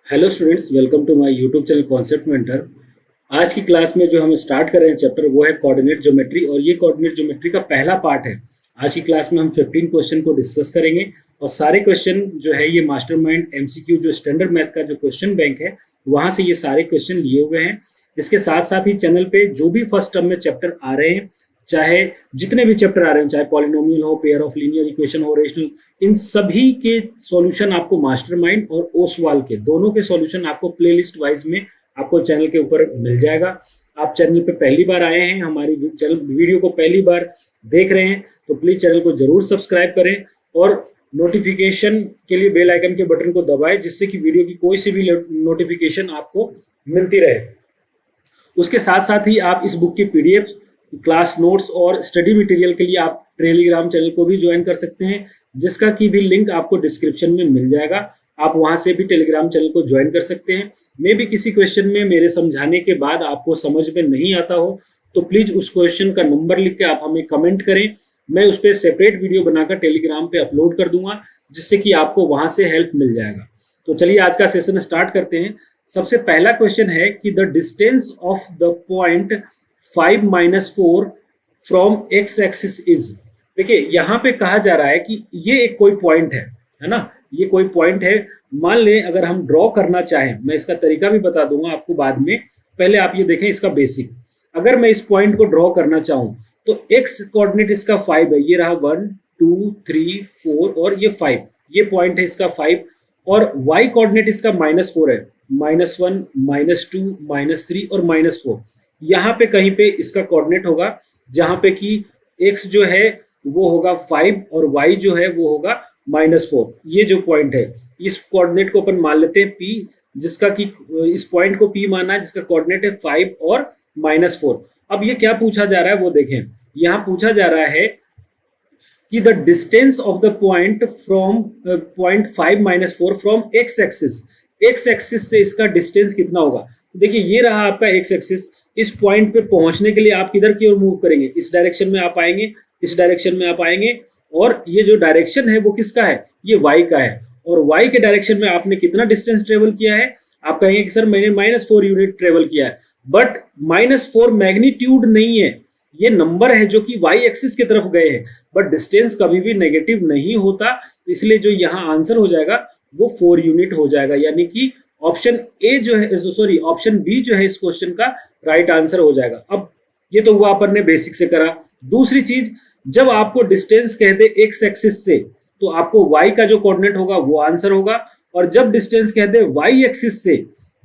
Hello students, welcome to my YouTube channel concept mentor. आज की class में जो हम स्टार्ट कर रहे हैं चैप्टर वो है कोऑर्डिनेट ज्योमेट्री और ये कोऑर्डिनेट ज्योमेट्री का पहला पार्ट है। आज की क्लास में हम 15 क्वेश्चन को डिस्कस करेंगे और सारे क्वेश्चन जो है ये मास्टरमाइंड एमसीक्यू जो स्टैंडर्ड मैथ का जो क्वेश्चन बैंक है वहाँ से ये सारे क्वेश्चन लिए हुए हैं। इसके साथ साथ ही चैनल पे जो भी फर्स्ट टर्म में चैप्टर आ रहे हैं, चाहे जितने भी चैप्टर आ रहे हैं, चाहे पॉलिनोमियल हो, पेयर ऑफ लीनियर इक्वेशन हो, रेशनल, इन सभी के सॉल्यूशन आपको मास्टरमाइंड और ओसवाल के दोनों के सॉल्यूशन आपको प्लेलिस्ट वाइज में आपको चैनल के ऊपर मिल जाएगा। आप चैनल पे पहली बार आए हैं, हमारी चैनल वीडियो को पहली बार देख रहे हैं तो प्लीज चैनल को जरूर सब्सक्राइब करें और नोटिफिकेशन के लिए बेल आइकन के बटन को दबाएं जिससे कि वीडियो की कोई सी भी नोटिफिकेशन आपको मिलती रहे। उसके साथ साथ ही आप इस बुक की पीडीएफ, क्लास नोट्स और स्टडी मटेरियल के लिए आप टेलीग्राम चैनल को भी ज्वाइन कर सकते हैं जिसका की भी लिंक आपको डिस्क्रिप्शन में मिल जाएगा। आप वहां से भी टेलीग्राम चैनल को ज्वाइन कर सकते हैं। मे भी किसी क्वेश्चन में मेरे समझाने के बाद आपको समझ में नहीं आता हो तो प्लीज उस क्वेश्चन का नंबर लिख के आप हमें कमेंट करें। मैं उस पर सेपरेट वीडियो बनाकर टेलीग्राम पे अपलोड कर दूंगा जिससे कि आपको वहां से हेल्प मिल जाएगा। तो चलिए आज का सेशन स्टार्ट करते हैं। सबसे पहला क्वेश्चन है कि the distance of the point 5-4 from x axis is. देखिए यहाँ पे कहा जा रहा है कि ये एक कोई पॉइंट है ना, ये कोई पॉइंट है। मान लें अगर हम ड्रॉ करना चाहें, मैं इसका तरीका भी बता दूंगा आपको बाद में, पहले आप ये देखें इसका बेसिक। अगर मैं इस पॉइंट को ड्रॉ करना चाहूं तो एक्स कोऑर्डिनेट इसका 5 है, ये रहा 1 2 3 4 और ये 5, ये पॉइंट है इसका 5। और वाई कोऑर्डिनेट इसका -4 है, -1 -2 -3 और -4। यहाँ पे कहीं पे इसका कोऑर्डिनेट होगा जहां पे कि x जो है वो होगा 5 और y जो है वो होगा -4। ये जो पॉइंट है इस कोऑर्डिनेट को अपन मान लेते हैं p, जिसका कि इस पॉइंट को p माना है जिसका कोऑर्डिनेट है 5 और -4। अब ये क्या पूछा जा रहा है वो देखें। यहाँ पूछा जा रहा है कि the distance of the point from point 5-4 from x axis, x axis से इसका डिस्टेंस कितना होगा। देखिए ये रहा आपका एक्स एक्सिस। इस पॉइंट पे पहुंचने के लिए आप किधर की ओर मूव करेंगे, इस डायरेक्शन में आप आएंगे, इस डायरेक्शन में आप आएंगे और ये जो डायरेक्शन है वो किसका है, ये y का है। और y के डायरेक्शन में आपने कितना डिस्टेंस ट्रेवल किया है, आप कहेंगे कि सर मैंने -4 यूनिट ट्रेवल किया है, बट -4 मैग्नीट्यूड नहीं है, ये नंबर है जो कि y एक्सिस की तरफ गए हैं। बट डिस्टेंस कभी भी नेगेटिव नहीं होता, इसलिए जो यहाँ आंसर हो जाएगा वो 4 यूनिट हो जाएगा, यानी कि ऑप्शन ए जो है, सॉरी ऑप्शन बी जो है इस क्वेश्चन का राइट आंसर हो जाएगा। अब ये तो हुआ अपन ने बेसिक से करा। दूसरी चीज, जब आपको डिस्टेंस कह दे एक्स एक्सिस से तो आपको वाई का जो कोऑर्डिनेट होगा वो आंसर होगा, और जब डिस्टेंस कह दे वाई एक्सिस से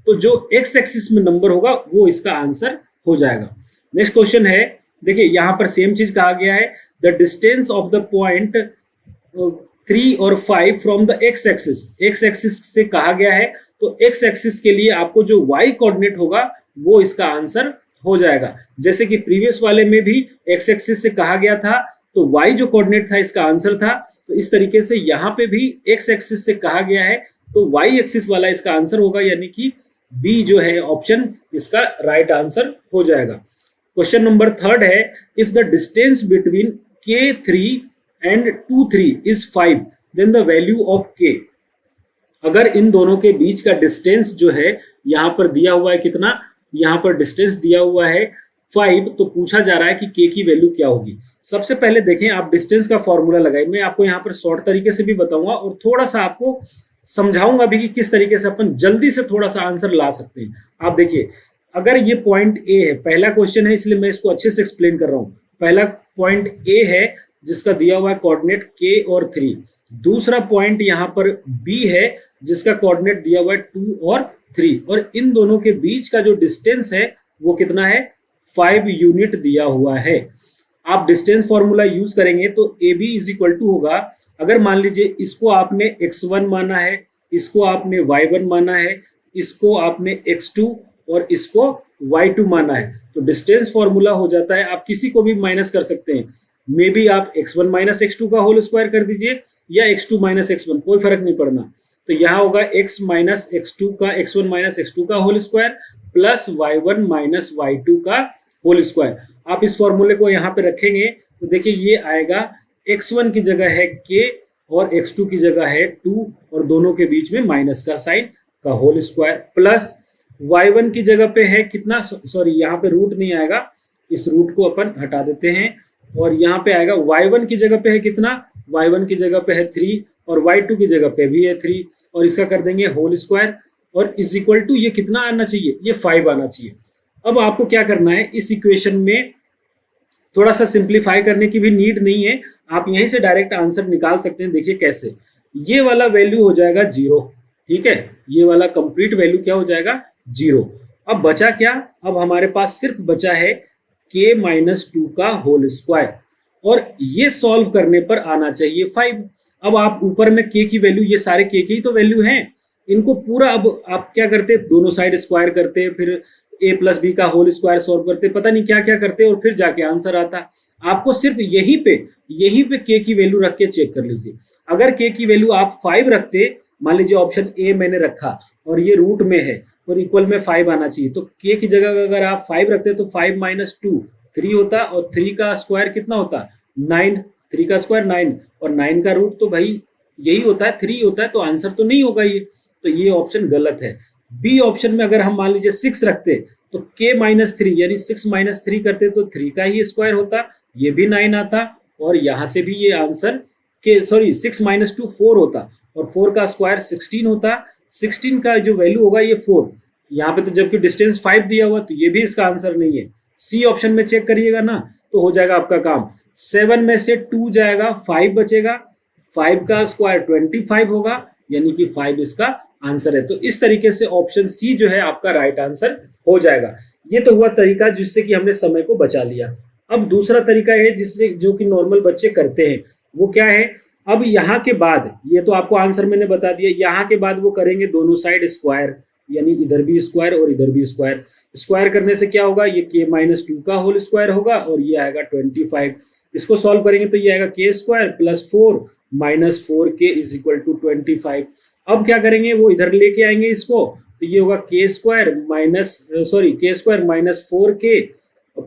तो जो एक्स एक्सिस में नंबर होगा वो इसका आंसर हो जाएगा। नेक्स्ट क्वेश्चन है, देखिए यहाँ पर सेम चीज कहा गया है, the distance of the point 3 और 5 from the x axis, x axis से कहा गया है तो एक्स एक्सिस के लिए आपको जो वाई कोऑर्डिनेट होगा वो इसका आंसर हो जाएगा। जैसे कि प्रीवियस वाले में भी एक्स एक्सिस से कहा गया था तो वाई जो कोऑर्डिनेट था इसका आंसर था, तो इस तरीके से यहाँ पे भी एक्स एक्सिस से कहा गया है तो वाई एक्सिस वाला इसका आंसर होगा, यानी कि बी जो है ऑप्शन इसका राइट आंसर हो जाएगा। क्वेश्चन नंबर 3 है, if the distance between K3 and 2-3 is 5 then the value of K। अगर इन दोनों के बीच का डिस्टेंस जो है यहाँ पर दिया हुआ है कितना, यहाँ पर डिस्टेंस दिया हुआ है 5, तो पूछा जा रहा है कि k की वैल्यू क्या होगी। सबसे पहले देखें, आप डिस्टेंस का फॉर्मूला लगाएं। मैं आपको यहाँ पर शॉर्ट तरीके से भी बताऊंगा और थोड़ा सा आपको समझाऊंगा भी कि किस तरीके से अपन जल्दी से थोड़ा सा आंसर ला सकते हैं। आप देखिए, अगर ये पॉइंट ए है, पहला क्वेश्चन है इसलिए मैं इसको अच्छे से एक्सप्लेन कर रहा हूँ। पहला पॉइंट ए है जिसका दिया हुआ है कोऑर्डिनेट k और 3। दूसरा पॉइंट यहाँ पर b है जिसका कोऑर्डिनेट दिया हुआ है 2 और 3, और इन दोनों के बीच का जो डिस्टेंस है वो कितना है, 5 यूनिट दिया हुआ है। आप डिस्टेंस फॉर्मूला यूज करेंगे तो AB इज इक्वल टू होगा, अगर मान लीजिए इसको आपने x1 माना है, इसको आपने y1 माना है, इसको आपने x2 और इसको y2 माना है, तो डिस्टेंस फॉर्मूला हो जाता है, आप किसी को भी माइनस कर सकते हैं। मे बी आप x1 - x2 का होल स्क्वायर कर दीजिए या x2 - x1, कोई फर्क नहीं पड़ना। तो यहाँ होगा x - x2 का, x1 - x2 का whole square plus y1 - y2 का होल स्क्वायर। आप इस फॉर्मूले को यहाँ पे रखेंगे तो देखिए ये आएगा, x1 की जगह है k और x2 की जगह है 2 और दोनों के बीच में माइनस का साइन का होल स्क्वायर प्लस y1 की जगह पे है कितना, सॉरी यहाँ पे रूट नहीं आएगा, इस रूट को अपन हटा देते हैं और यहाँ पे आएगा y1 की जगह पे है कितना, y1 की जगह पे है 3 और y2 की जगह पे भी है 3 और इसका कर देंगे होल स्क्वायर और इज इक्वल टू ये कितना आना चाहिए, ये 5 आना चाहिए। अब आपको क्या करना है, इस इक्वेशन में थोड़ा सा सिंप्लीफाई करने की भी नीड नहीं है, आप यहीं से डायरेक्ट आंसर निकाल सकते हैं। देखिए कैसे, ये वाला वैल्यू हो जाएगा 0, ठीक है, ये वाला कंप्लीट वैल्यू क्या हो जाएगा 0। अब बचा क्या, अब हमारे पास सिर्फ बचा है k-2 का होल स्क्वायर और ये सॉल्व करने पर आना चाहिए 5। अब आप ऊपर में k की वैल्यू, ये सारे k की तो वैल्यू हैं, इनको पूरा अब आप क्या करते, दोनों साइड स्क्वायर करते, फिर a प्लस बी का होल स्क्वायर सॉल्व करते, पता नहीं क्या क्या करते और फिर जाके आंसर आता। आपको सिर्फ यहीं पे k की वैल्यू रख के चेक कर लीजिए। अगर k की वैल्यू आप 5 रखते, मान लीजिए ऑप्शन ए मैंने रखा और ये रूट में है और इक्वल में 5 आना चाहिए, तो k की जगह अगर आप 5 रखते तो 5 माइनस 2 3 होता और 3 का स्क्वायर कितना होता 9, 3 का स्क्वायर 9 और 9 का रूट तो भाई यही होता है 3 होता है, तो आंसर तो नहीं होगा ये, तो ये ऑप्शन गलत है। बी ऑप्शन में अगर हम मान लीजिए 6 रखते तो k माइनस 3 यानी 6 माइनस 3 करते तो 3 का ही स्क्वायर होता, ये भी 9 आता और यहाँ से भी ये आंसर के 6 माइनस 2 4 होता और 4 का स्क्वायर 16 होता, 16 का जो वैल्यू होगा ये 4, यहाँ पे तो जबकि डिस्टेंस 5 दिया हुआ तो ये भी इसका आंसर नहीं है। सी ऑप्शन में चेक करिएगा ना तो हो जाएगा आपका काम, 7 में से 2 जाएगा 5 बचेगा, 5 का स्क्वायर 25 होगा यानी कि 5 इसका आंसर है। तो इस तरीके से ऑप्शन सी जो है आपका राइट आंसर हो जाएगा। ये तो हुआ तरीका जिससे कि हमने समय को बचा लिया। अब दूसरा तरीका है जिससे जो कि नॉर्मल बच्चे करते हैं, वो क्या है, अब यहाँ के बाद, ये तो आपको आंसर मैंने बता दिया, यहाँ के बाद वो करेंगे दोनों साइड स्क्वायर, यानी इधर भी स्क्वायर और इधर भी स्क्वायर। स्क्वायर करने से क्या होगा, ये k-2 का होल स्क्वायर होगा और ये आएगा 25। इसको सॉल्व करेंगे तो ये आएगा k square plus 4 minus 4k is equal to 25। अब क्या करेंगे, वो इधर लेके आएंगे इसको, तो ये होगा k square minus 4k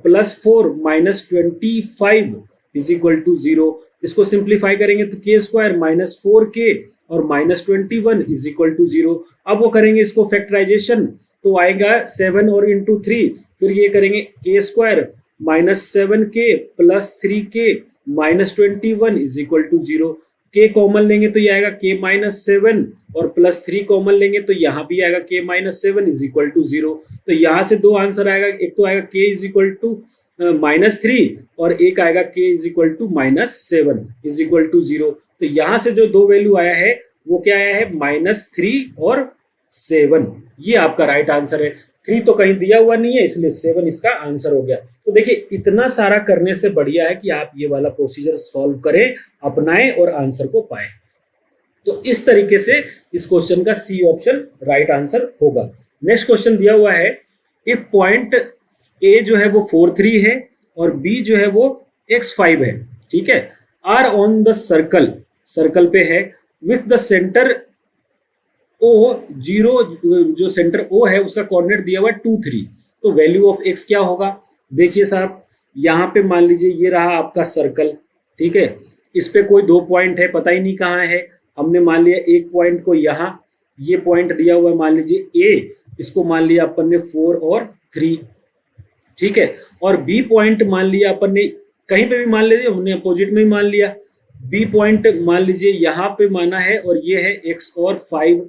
plus 4 minus 25 is equal to 0। इसको सिंप्लीफाई करेंगे तो k स्क्वायर माइनस 4k और माइनस 21 इज इक्वल टू 0। अब वो करेंगे इसको फैक्टराइजेशन तो आएगा 7 और इंटू 3, फिर ये करेंगे k square minus 7k plus 3k minus 21 is equal to 0। k common लेंगे तो ये आएगा k माइनस 7 और प्लस 3 कॉमन लेंगे तो यहाँ भी आएगा k minus 7 is equal to 0। तो यहाँ से दो आंसर आएगा, एक तो आएगा k is equal to minus 3 और एक आएगा k is equal to minus 7 is equal to 0। तो यहाँ से जो दो वैल्यू आया है वो क्या आया है, माइनस 3 और 7। ये आपका राइट आंसर है। 3 तो कहीं दिया हुआ नहीं है इसलिए 7 इसका आंसर हो गया। तो देखिए इतना सारा करने से बढ़िया है कि आप ये वाला प्रोसीजर सॉल्व करें, अपनाएं और आंसर को पाएं। तो इस तरीके से इस क्वेश्चन का सी ऑप्शन राइट आंसर होगा। नेक्स्ट क्वेश्चन दिया हुआ है, इफ पॉइंट ए जो है वो 4 3 है और बी जो है वो x5 है, ठीक है, R on the circle, circle पे है, विथ द सेंटर ओ 0, जो सेंटर ओ है उसका कोऑर्डिनेट दिया हुआ है 2 3, तो वैल्यू ऑफ x क्या होगा। देखिए साहब, यहाँ पे मान लीजिए ये रहा आपका सर्कल, ठीक है, इस पे कोई 2 पॉइंट है, पता ही नहीं कहाँ है, हमने मान लिया एक पॉइंट को यहाँ, ये पॉइंट दिया हुआ है मान लीजिए a, इसको मान लिया अपन ने 4 और 3, ठीक है, और बी पॉइंट मान लिया अपन ने, कहीं पे भी मान लीजिए, हमने अपोजिट में ही मान लिया, बी पॉइंट मान लीजिए यहाँ पे माना है और ये है x और 5,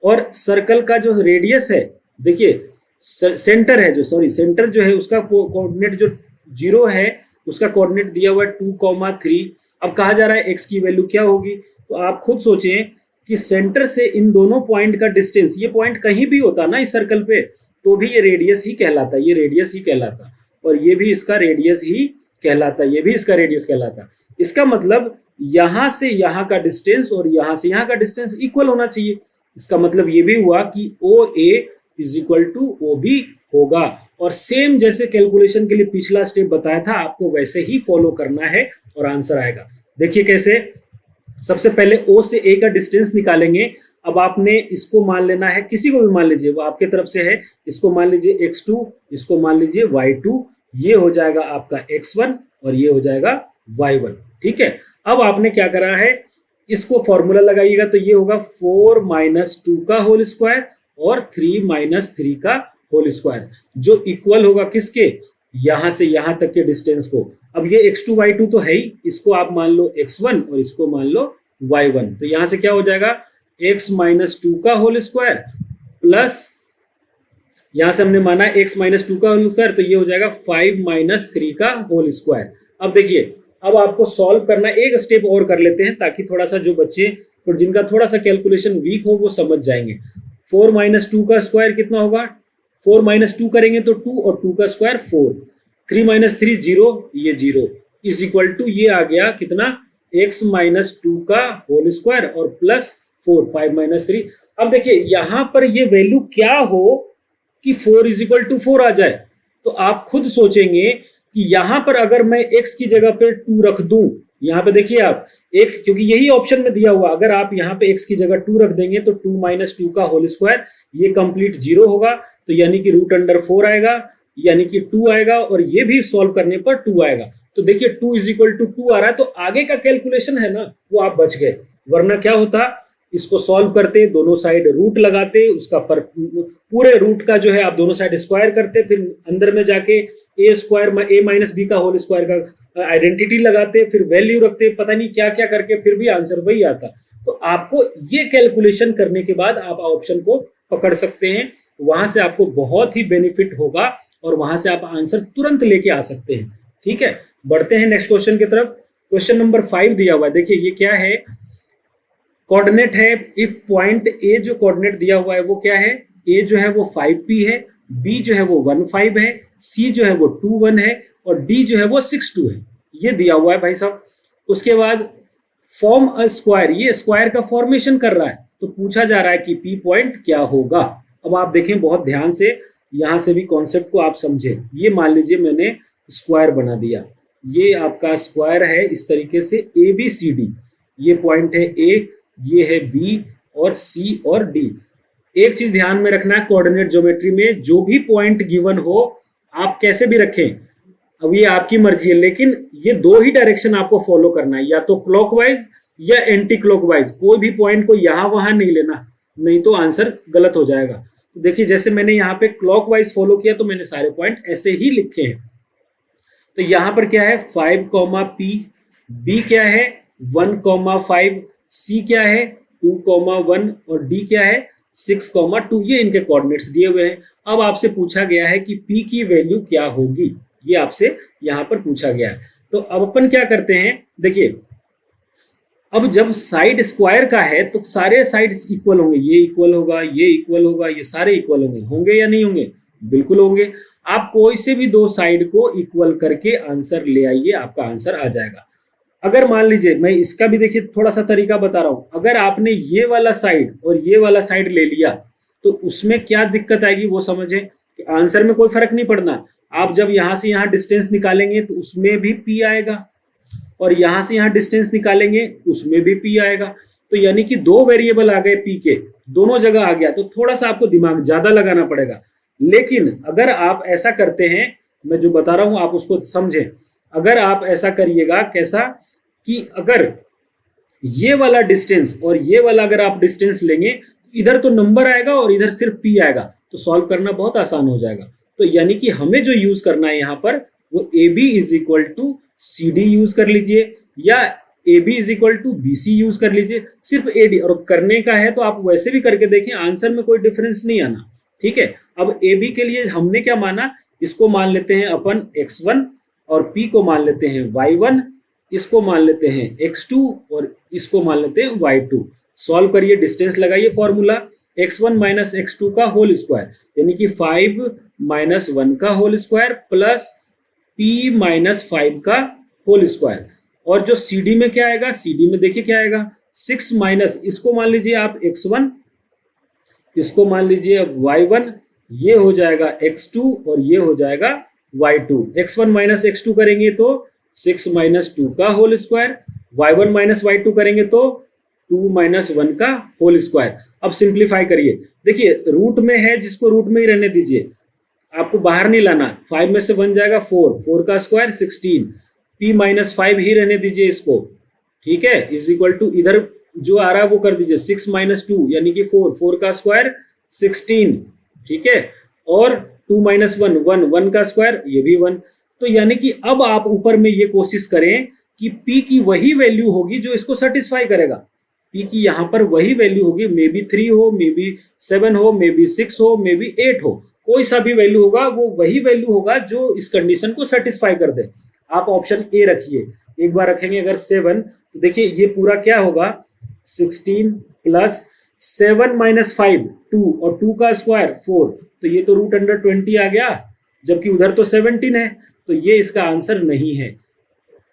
और सर्कल का जो रेडियस है, देखिए सेंटर है जो, सेंटर जो है उसका कोऑर्डिनेट जो 0 है उसका कोऑर्डिनेट दिया हुआ है 2,3। अब कहा जा रहा है x की वैल्यू क्या होगी, तो आप खुद सोचें कि सेंटर से इन दोनों पॉइंट का डिस्टेंस, ये पॉइंट कहीं भी होता ना इस सर्कल पे तो भी ये रेडियस ही कहलाता, ये रेडियस ही कहलाता, और ये भी इसका रेडियस ही कहलाता, ये भी इसका रेडियस कहलाता। इसका मतलब यहाँ से यहाँ का डिस्टेंस और यहाँ से यहाँ का डिस्टेंस इक्वल होना चाहिए। इसका मतलब ये भी हुआ कि O A is equal to O B होगा, और सेम जैसे कैलकुलेशन के लिए पिछला स्टेप बताया था आपको वैसे ही फॉलो करना है और आंसर आएगा। देखिए कैसे, सबसे पहले ओ से ए का डिस्टेंस निकालेंगे। अब आपने इसको मान लेना है, किसी को भी मान लीजिए, वो आपके तरफ से है, इसको मान लीजिए x2, इसको मान लीजिए y2, ये हो जाएगा आपका x1 और ये हो जाएगा y1, ठीक है। अब आपने क्या करा है, इसको फॉर्मूला लगाइएगा तो ये होगा 4 माइनस 2 का होल स्क्वायर और 3 माइनस 3 का होल स्क्वायर, जो इक्वल होगा किसके, यहां से यहां तक के डिस्टेंस को। अब ये x2 y2 तो है ही, इसको आप मान लो x1 और इसको मान लो y1। तो यहां से क्या हो जाएगा, x माइनस 2 का होल स्क्वायर प्लस यहां से हमने माना x माइनस 2 का होल स्क्वायर, तो ये हो जाएगा 5 माइनस 3 का होल स्क्वायर। अब देखिए, अब आपको सॉल्व करना, एक स्टेप और कर लेते हैं ताकि थोड़ा सा जो बच्चे और जिनका थोड़ा सा कैलकुलेशन वीक हो वो समझ जाएंगे। 4 माइनस 2 का स्क्वायर कितना होगा, 4 माइनस 2 करेंगे तो 2 और 2 का स्क्वायर 4, 3 माइनस 3 0, ये 0 इज इक्वल टू ये आ गया कितना, x माइनस 2 का होल स्क्वायर और प्लस 4, 5 माइनस 3। अब देखिए यहां पर ये वैल्यू क्या हो कि 4 इज इक्वल टू 4 आ जाए, तो आप खुद सोचेंगे कि यहां पर अगर मैं x की जगह पे 2 रख दूं, यहां पे देखिए आप x, क्योंकि यही ऑप्शन में दिया हुआ, अगर आप यहां पे x की जगह 2 रख देंगे तो 2 माइनस 2 का होल स्क्वायर ये कंप्लीट 0 होगा, तो यानी कि रूट अंडर 4 आएगा, यानी कि 2 आएगा, और ये भी सॉल्व करने पर 2 आएगा। तो देखिए 2 इज इक्वल टू 2 आ रहा है, तो आगे का कैलकुलेशन है ना वो आप बच गए, वरना क्या होता, इसको सॉल्व करते, दोनों साइड रूट लगाते, उसका पूरे रूट का जो है आप दोनों साइड स्क्वायर करते, फिर अंदर में जाके ए स्क्वायर ए माइनस बी का होल स्क्वायर का आइडेंटिटी लगाते, फिर वैल्यू रखते, पता नहीं क्या क्या करके, फिर भी आंसर वही आता। तो आपको ये कैलकुलेशन करने के बाद आप ऑप्शन को पकड़ सकते हैं, वहां से आपको बहुत ही बेनिफिट होगा और वहां से आप आंसर तुरंत लेके आ सकते हैं। ठीक है, बढ़ते हैं नेक्स्ट क्वेश्चन की तरफ। क्वेश्चन नंबर 5 दिया हुआ है, देखिए ये क्या है, कोऑर्डिनेट है, इफ पॉइंट ए जो कोऑर्डिनेट दिया हुआ है वो क्या है, ए जो है वो 5p है, बी जो है वो 1 5 है, सी जो है वो 2 1 है, और डी जो है वो 6 2 है, ये दिया हुआ है भाई साहब। उसके बाद फॉर्म अ स्क्वायर, ये स्क्वायर का फॉर्मेशन कर रहा है, तो पूछा जा रहा है कि पी पॉइंट क्या होगा। अब आप देखें बहुत ध्यान से, यहां से भी कॉन्सेप्ट को आप समझें। ये मान लीजिए मैंने स्क्वायर बना दिया, ये आपका स्क्वायर है इस तरीके से ए बी सी डी, ये पॉइंट है ए, ये है बी और सी और डी। एक चीज ध्यान में रखना है, कोऑर्डिनेट ज्योमेट्री में जो भी पॉइंट गिवन हो आप कैसे भी रखें, अब ये आपकी मर्जी है, लेकिन ये दो ही डायरेक्शन आपको फॉलो करना है, या तो क्लॉकवाइज या एंटी क्लॉकवाइज, कोई भी पॉइंट को यहां वहां नहीं लेना, नहीं तो आंसर गलत हो जाएगा। तो देखिए जैसे मैंने यहाँ पे क्लॉकवाइज फॉलो किया तो मैंने सारे पॉइंट ऐसे ही लिखे हैं। तो यहां पर क्या है 5 पी, बी क्या है 1 5, सी क्या है 2 1 और डी क्या है 6 2, ये इनके कोऑर्डिनेट्स दिए हुए हैं। अब आपसे पूछा गया है कि पी की वैल्यू क्या होगी, ये आपसे यहां पर पूछा गया है। तो अब अपन क्या करते हैं, देखिए अब जब साइड स्क्वायर का है तो सारे साइड्स इक्वल होंगे, ये इक्वल होगा, ये इक्वल होगा, ये सारे इक्वल होंगे या नहीं होंगे, बिल्कुल होंगे। आप कोई से भी दो साइड को इक्वल करके आंसर ले आइए, आपका आंसर आ जाएगा। अगर मान लीजिए मैं इसका भी देखिए थोड़ा सा तरीका बता रहा हूं, अगर आपने ये वाला साइड और ये वाला साइड ले लिया तो उसमें क्या दिक्कत आएगी वो समझें, कि आंसर में कोई फर्क नहीं पड़ना। आप जब यहां से यहां डिस्टेंस निकालेंगे तो उसमें भी पी आएगा, और यहां से यहां डिस्टेंस निकालेंगे उसमें भी पी आएगा। तो यानी कि दो वेरिएबल आ गए पी के, दोनों जगह आ गया, तो थोड़ा सा आपको दिमाग ज्यादा लगाना पड़ेगा। लेकिन अगर आप ऐसा करते हैं, मैं जो बता रहा हूं आप उसको समझें, अगर आप ऐसा करिएगा कैसा, कि अगर ये वाला डिस्टेंस और ये वाला अगर आप डिस्टेंस लेंगे, इधर तो नंबर आएगा और इधर सिर्फ पी आएगा, तो सॉल्व करना बहुत आसान हो जाएगा। तो यानी कि हमें जो यूज करना है यहाँ पर वो A B is equal to C D use कर लीजिए, या A B is equal to B C use कर लीजिए, सिर्फ ए डी। और करने का है तो आप वैसे भी करके देखें, आंसर में कोई डिफरेंस नहीं आना। ठीक है, अब ए बी के लिए हमने क्या माना, इसको मान लेते हैं अपन x1 और p को मान लेते हैं y1, इसको मान लेते हैं x2 और इसको मान लेते हैं y2। सॉल्व करिए, डिस्टेंस लगाइए, फॉर्मूला x1 माइनस x2 का होल स्क्वायर, यानी कि 5 माइनस 1 का whole square plus p minus 5 का होल स्क्वायर। और जो CD में क्या आएगा, CD में देखिए क्या आएगा 6 माइनस, इसको मान लीजिए आप x1, इसको मान लीजिए y1, ये हो जाएगा x2 और ये हो जाएगा y2। x1 माइनस x2 करेंगे तो 6 माइनस 2 का whole square, y1 minus y2 करेंगे तो 2 माइनस 1 का होल स्क्वायर। अब सिंप्लीफाई करिए, देखिए रूट में है, जिसको रूट में ही रहने दीजिए, आपको बाहर नहीं लाना। 5 में से 1 जाएगा 4, 4 का स्क्वायर 16, p माइनस 5 ही रहने दीजिए इसको। ठीक है, इज इक्वल टू इधर जो आ रहा है वो कर दीजिए 6 माइनस 2 यानी कि 4, 4 का स्क्वायर 16, ठीक है। और 2 माइनस 1, 1, 1 का स्क्वायर, ये भी 1। तो यानी कि अब आप ऊपर में ये कोशिश करें कि P की वही वैल्यू होगी जो इसको सेटिस्फाई करेगा। P की यहाँ पर वही वैल्यू होगी, मे बी 3 हो, मे बी 7 हो, मे बी 6 हो, मे बी 8 हो, कोई सा भी वैल्यू होगा, वो वही वैल्यू होगा जो इस कंडीशन को सेटिस्फाई कर दे। आप ऑप्शन ए रखिए। एक बार रखेंगे अगर 7, तो देखिए ये पूरा क्या होगा, 16 प्लस 7 माइनस 5 2, और 2 का स्क्वायर 4, तो ये तो रूट अंडर 20 आ गया, जबकि उधर तो 17 है, तो ये इसका आंसर नहीं है।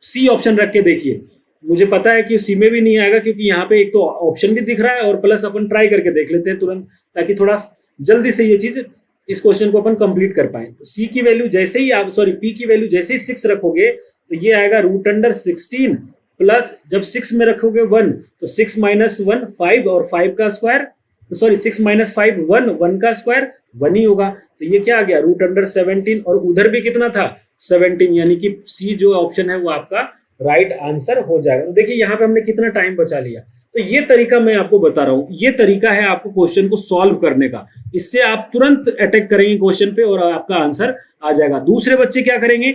सी ऑप्शन रख के देखिए। मुझे पता है कि सी में भी नहीं आएगा, क्योंकि यहाँ पे एक तो ऑप्शन भी दिख रहा है और प्लस अपन ट्राई करके देख लेते हैं तुरंत, ताकि थोड़ा जल्दी से ये चीज, इस क्वेश्चन को अपन कंप्लीट कर पाए। तो सी की वैल्यू जैसे ही आप, सॉरी, पी की वैल्यू जैसे ही 6 रखोगे, तो ये आएगा रूट अंडर 16 प्लस, जब 6 में रखोगे 1, तो 6 माइनस 1 5, और 5 का स्क्वायर, सॉरी 6 माइनस 5 1, 1 का स्क्वायर 1 ही होगा। तो ये क्या आ गया, रूट अंडर 17, और उधर भी कितना था, 17, यानी कि सी जो ऑप्शन है वो आपका राइट आंसर हो जाएगा। तो देखिए यहाँ पे हमने कितना टाइम बचा लिया। तो ये तरीका मैं आपको बता रहा हूँ, ये तरीका है आपको क्वेश्चन को सॉल्व करने का। इससे आप तुरंत अटैक करेंगे क्वेश्चन पे और आपका आंसर आ जाएगा। दूसरे बच्चे क्या करेंगे,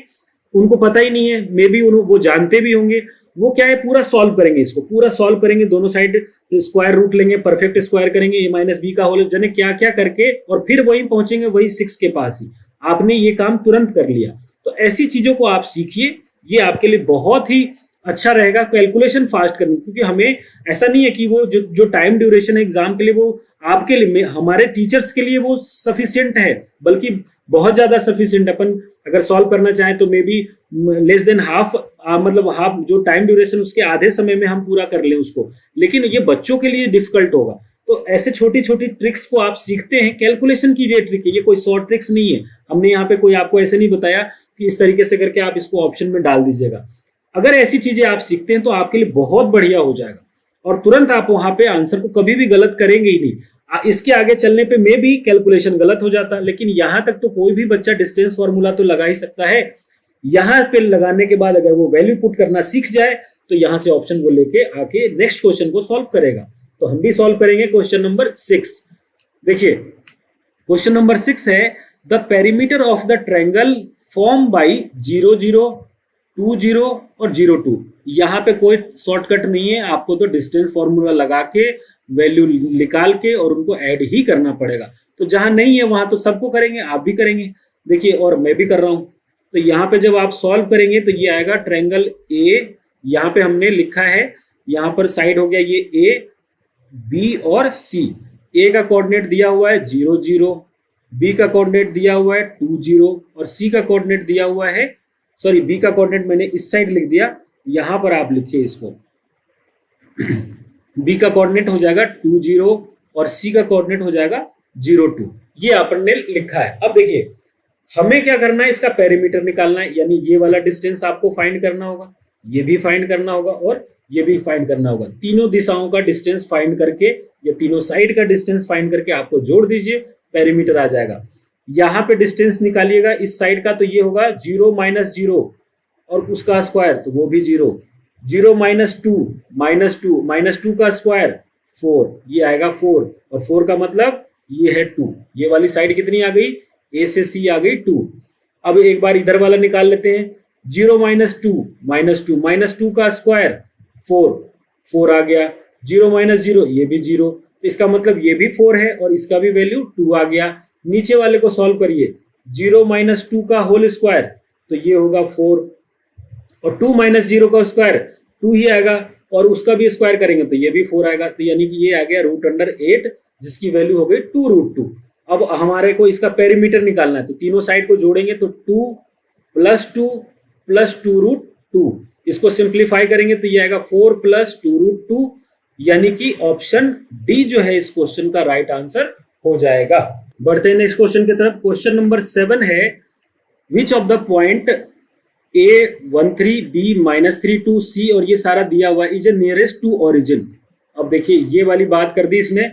उनको पता ही नहीं है, मे बी वो जानते भी होंगे, वो क्या है, पूरा सॉल्व करेंगे, इसको पूरा सॉल्व करेंगे, दोनों साइड स्क्वायर रूट लेंगे, परफेक्ट स्क्वायर करेंगे, ए माइनस बी का होल, जाने क्या क्या करके, और फिर वही पहुंचेंगे वही 6 के पास ही। आपने ये काम तुरंत कर लिया। तो ऐसी चीजों को आप सीखिए, ये आपके लिए बहुत ही अच्छा रहेगा कैलकुलेशन फास्ट करने, क्योंकि हमें ऐसा नहीं है कि वो जो टाइम ड्यूरेशन है एग्जाम के लिए, वो आपके लिए, हमारे टीचर्स के लिए वो सफिशियंट है, बल्कि बहुत ज्यादा सफिशियंट। अपन अगर सॉल्व करना चाहें तो may be less than half, मतलब हाफ जो टाइम ड्यूरेशन, उसके आधे समय में हम पूरा कर लें उसको, लेकिन ये बच्चों के लिए डिफिकल्ट होगा। तो ऐसे छोटी छोटी ट्रिक्स को आप सीखते हैं, कैलकुलेशन की ये ट्रिक है, ये कोई शॉर्ट ट्रिक्स नहीं है। हमने यहाँ पे कोई आपको ऐसे नहीं बताया कि इस तरीके से करके आप इसको ऑप्शन में डाल दीजिएगा। अगर ऐसी चीजें आप सीखते हैं तो आपके लिए बहुत बढ़िया हो जाएगा, और तुरंत आप वहां पे आंसर को कभी भी गलत करेंगे ही नहीं। इसके आगे चलने पे में भी कैलकुलेशन गलत हो जाता, लेकिन यहां तक तो कोई भी बच्चा डिस्टेंस फॉर्मूला तो लगा ही सकता है। यहां पे लगाने के बाद अगर वो वैल्यू पुट करना सीख जाए, तो यहां से ऑप्शन को लेके आके नेक्स्ट क्वेश्चन को सॉल्व करेगा। तो हम भी सॉल्व करेंगे क्वेश्चन नंबर 6। देखिए क्वेश्चन नंबर 6 है, the perimeter of the triangle form by 0 0 2 0 और 0 2। यहाँ पे कोई शॉर्टकट नहीं है, आपको तो डिस्टेंस फॉर्मूला लगा के वैल्यू निकाल के और उनको ऐड ही करना पड़ेगा। तो जहां नहीं है वहां तो सबको करेंगे, आप भी करेंगे। देखिए, और मैं भी कर रहा हूं। तो यहाँ पे जब आप सॉल्व करेंगे तो ये आएगा ट्रायंगल ए, यहाँ पे हमने लिखा है, यहाँ पर साइड हो गया ये ए, बी और सी। ए का कोऑर्डिनेट दिया हुआ है 0 0, बी का कोऑर्डिनेट दिया हुआ है 2 0, और सी का कोऑर्डिनेट दिया हुआ है, सॉरी बी का कोऑर्डिनेट मैंने इस साइड लिख दिया, यहां पर आप लिखिए इसको। बी का कोऑर्डिनेट हो जाएगा 2 0 और सी का कोऑर्डिनेट हो जाएगा 0 2। ये अपन ने लिखा है। अब देखिए हमें क्या करना है, इसका पेरीमीटर निकालना है, यानी ये वाला डिस्टेंस आपको फाइंड करना होगा, ये भी फाइंड करना होगा और ये भी फाइंड करना होगा। तीनों दिशाओं का डिस्टेंस फाइंड करके, या तीनों साइड का डिस्टेंस फाइंड करके आपको जोड़ दीजिए, पेरीमीटर आ जाएगा। यहाँ पे डिस्टेंस निकालिएगा इस साइड का, तो ये होगा 0 माइनस 0 और उसका स्क्वायर, तो वो भी 0, 0 माइनस 2 माइनस 2 माइनस 2 का स्क्वायर 4, ये आएगा 4, और 4 का मतलब ये है 2। ये वाली साइड कितनी आ गई, ए से सी आ गई 2। अब एक बार इधर वाला निकाल लेते हैं, 0 माइनस 2 माइनस 2 का स्क्वायर 4, 4 आ गया, 0 माइनस 0 ये भी 0, तो इसका मतलब ये भी 4 है और इसका भी वैल्यू 2 आ गया। नीचे वाले को सॉल्व करिए, 0 माइनस 2 का होल स्क्वायर, तो ये होगा 4, और 2 माइनस 0 का स्क्वायर 2 ही आएगा, और उसका भी स्क्वायर करेंगे तो ये भी 4 आएगा। तो यानी कि ये आ गया रूट अंडर 8, जिसकी वैल्यू हो गई 2 रूट 2। अब हमारे को इसका पेरीमीटर निकालना है, तो तीनों साइड को जोड़ेंगे तो 2 प्लस 2 रूट 2, इसको सिंप्लीफाई करेंगे तो ये आएगा 4 प्लस 2 रूट 2, यानी कि ऑप्शन डी जो है इस क्वेश्चन का राइट आंसर हो जाएगा। बढ़ते हैं नेक्स्ट क्वेश्चन की तरफ। क्वेश्चन नंबर 7 है, which of the point A13 B-3 2 C, और ये सारा दिया हुआ इज नियरेस्ट टू ओरिजिन। अब देखिए ये वाली बात कर दी इसने।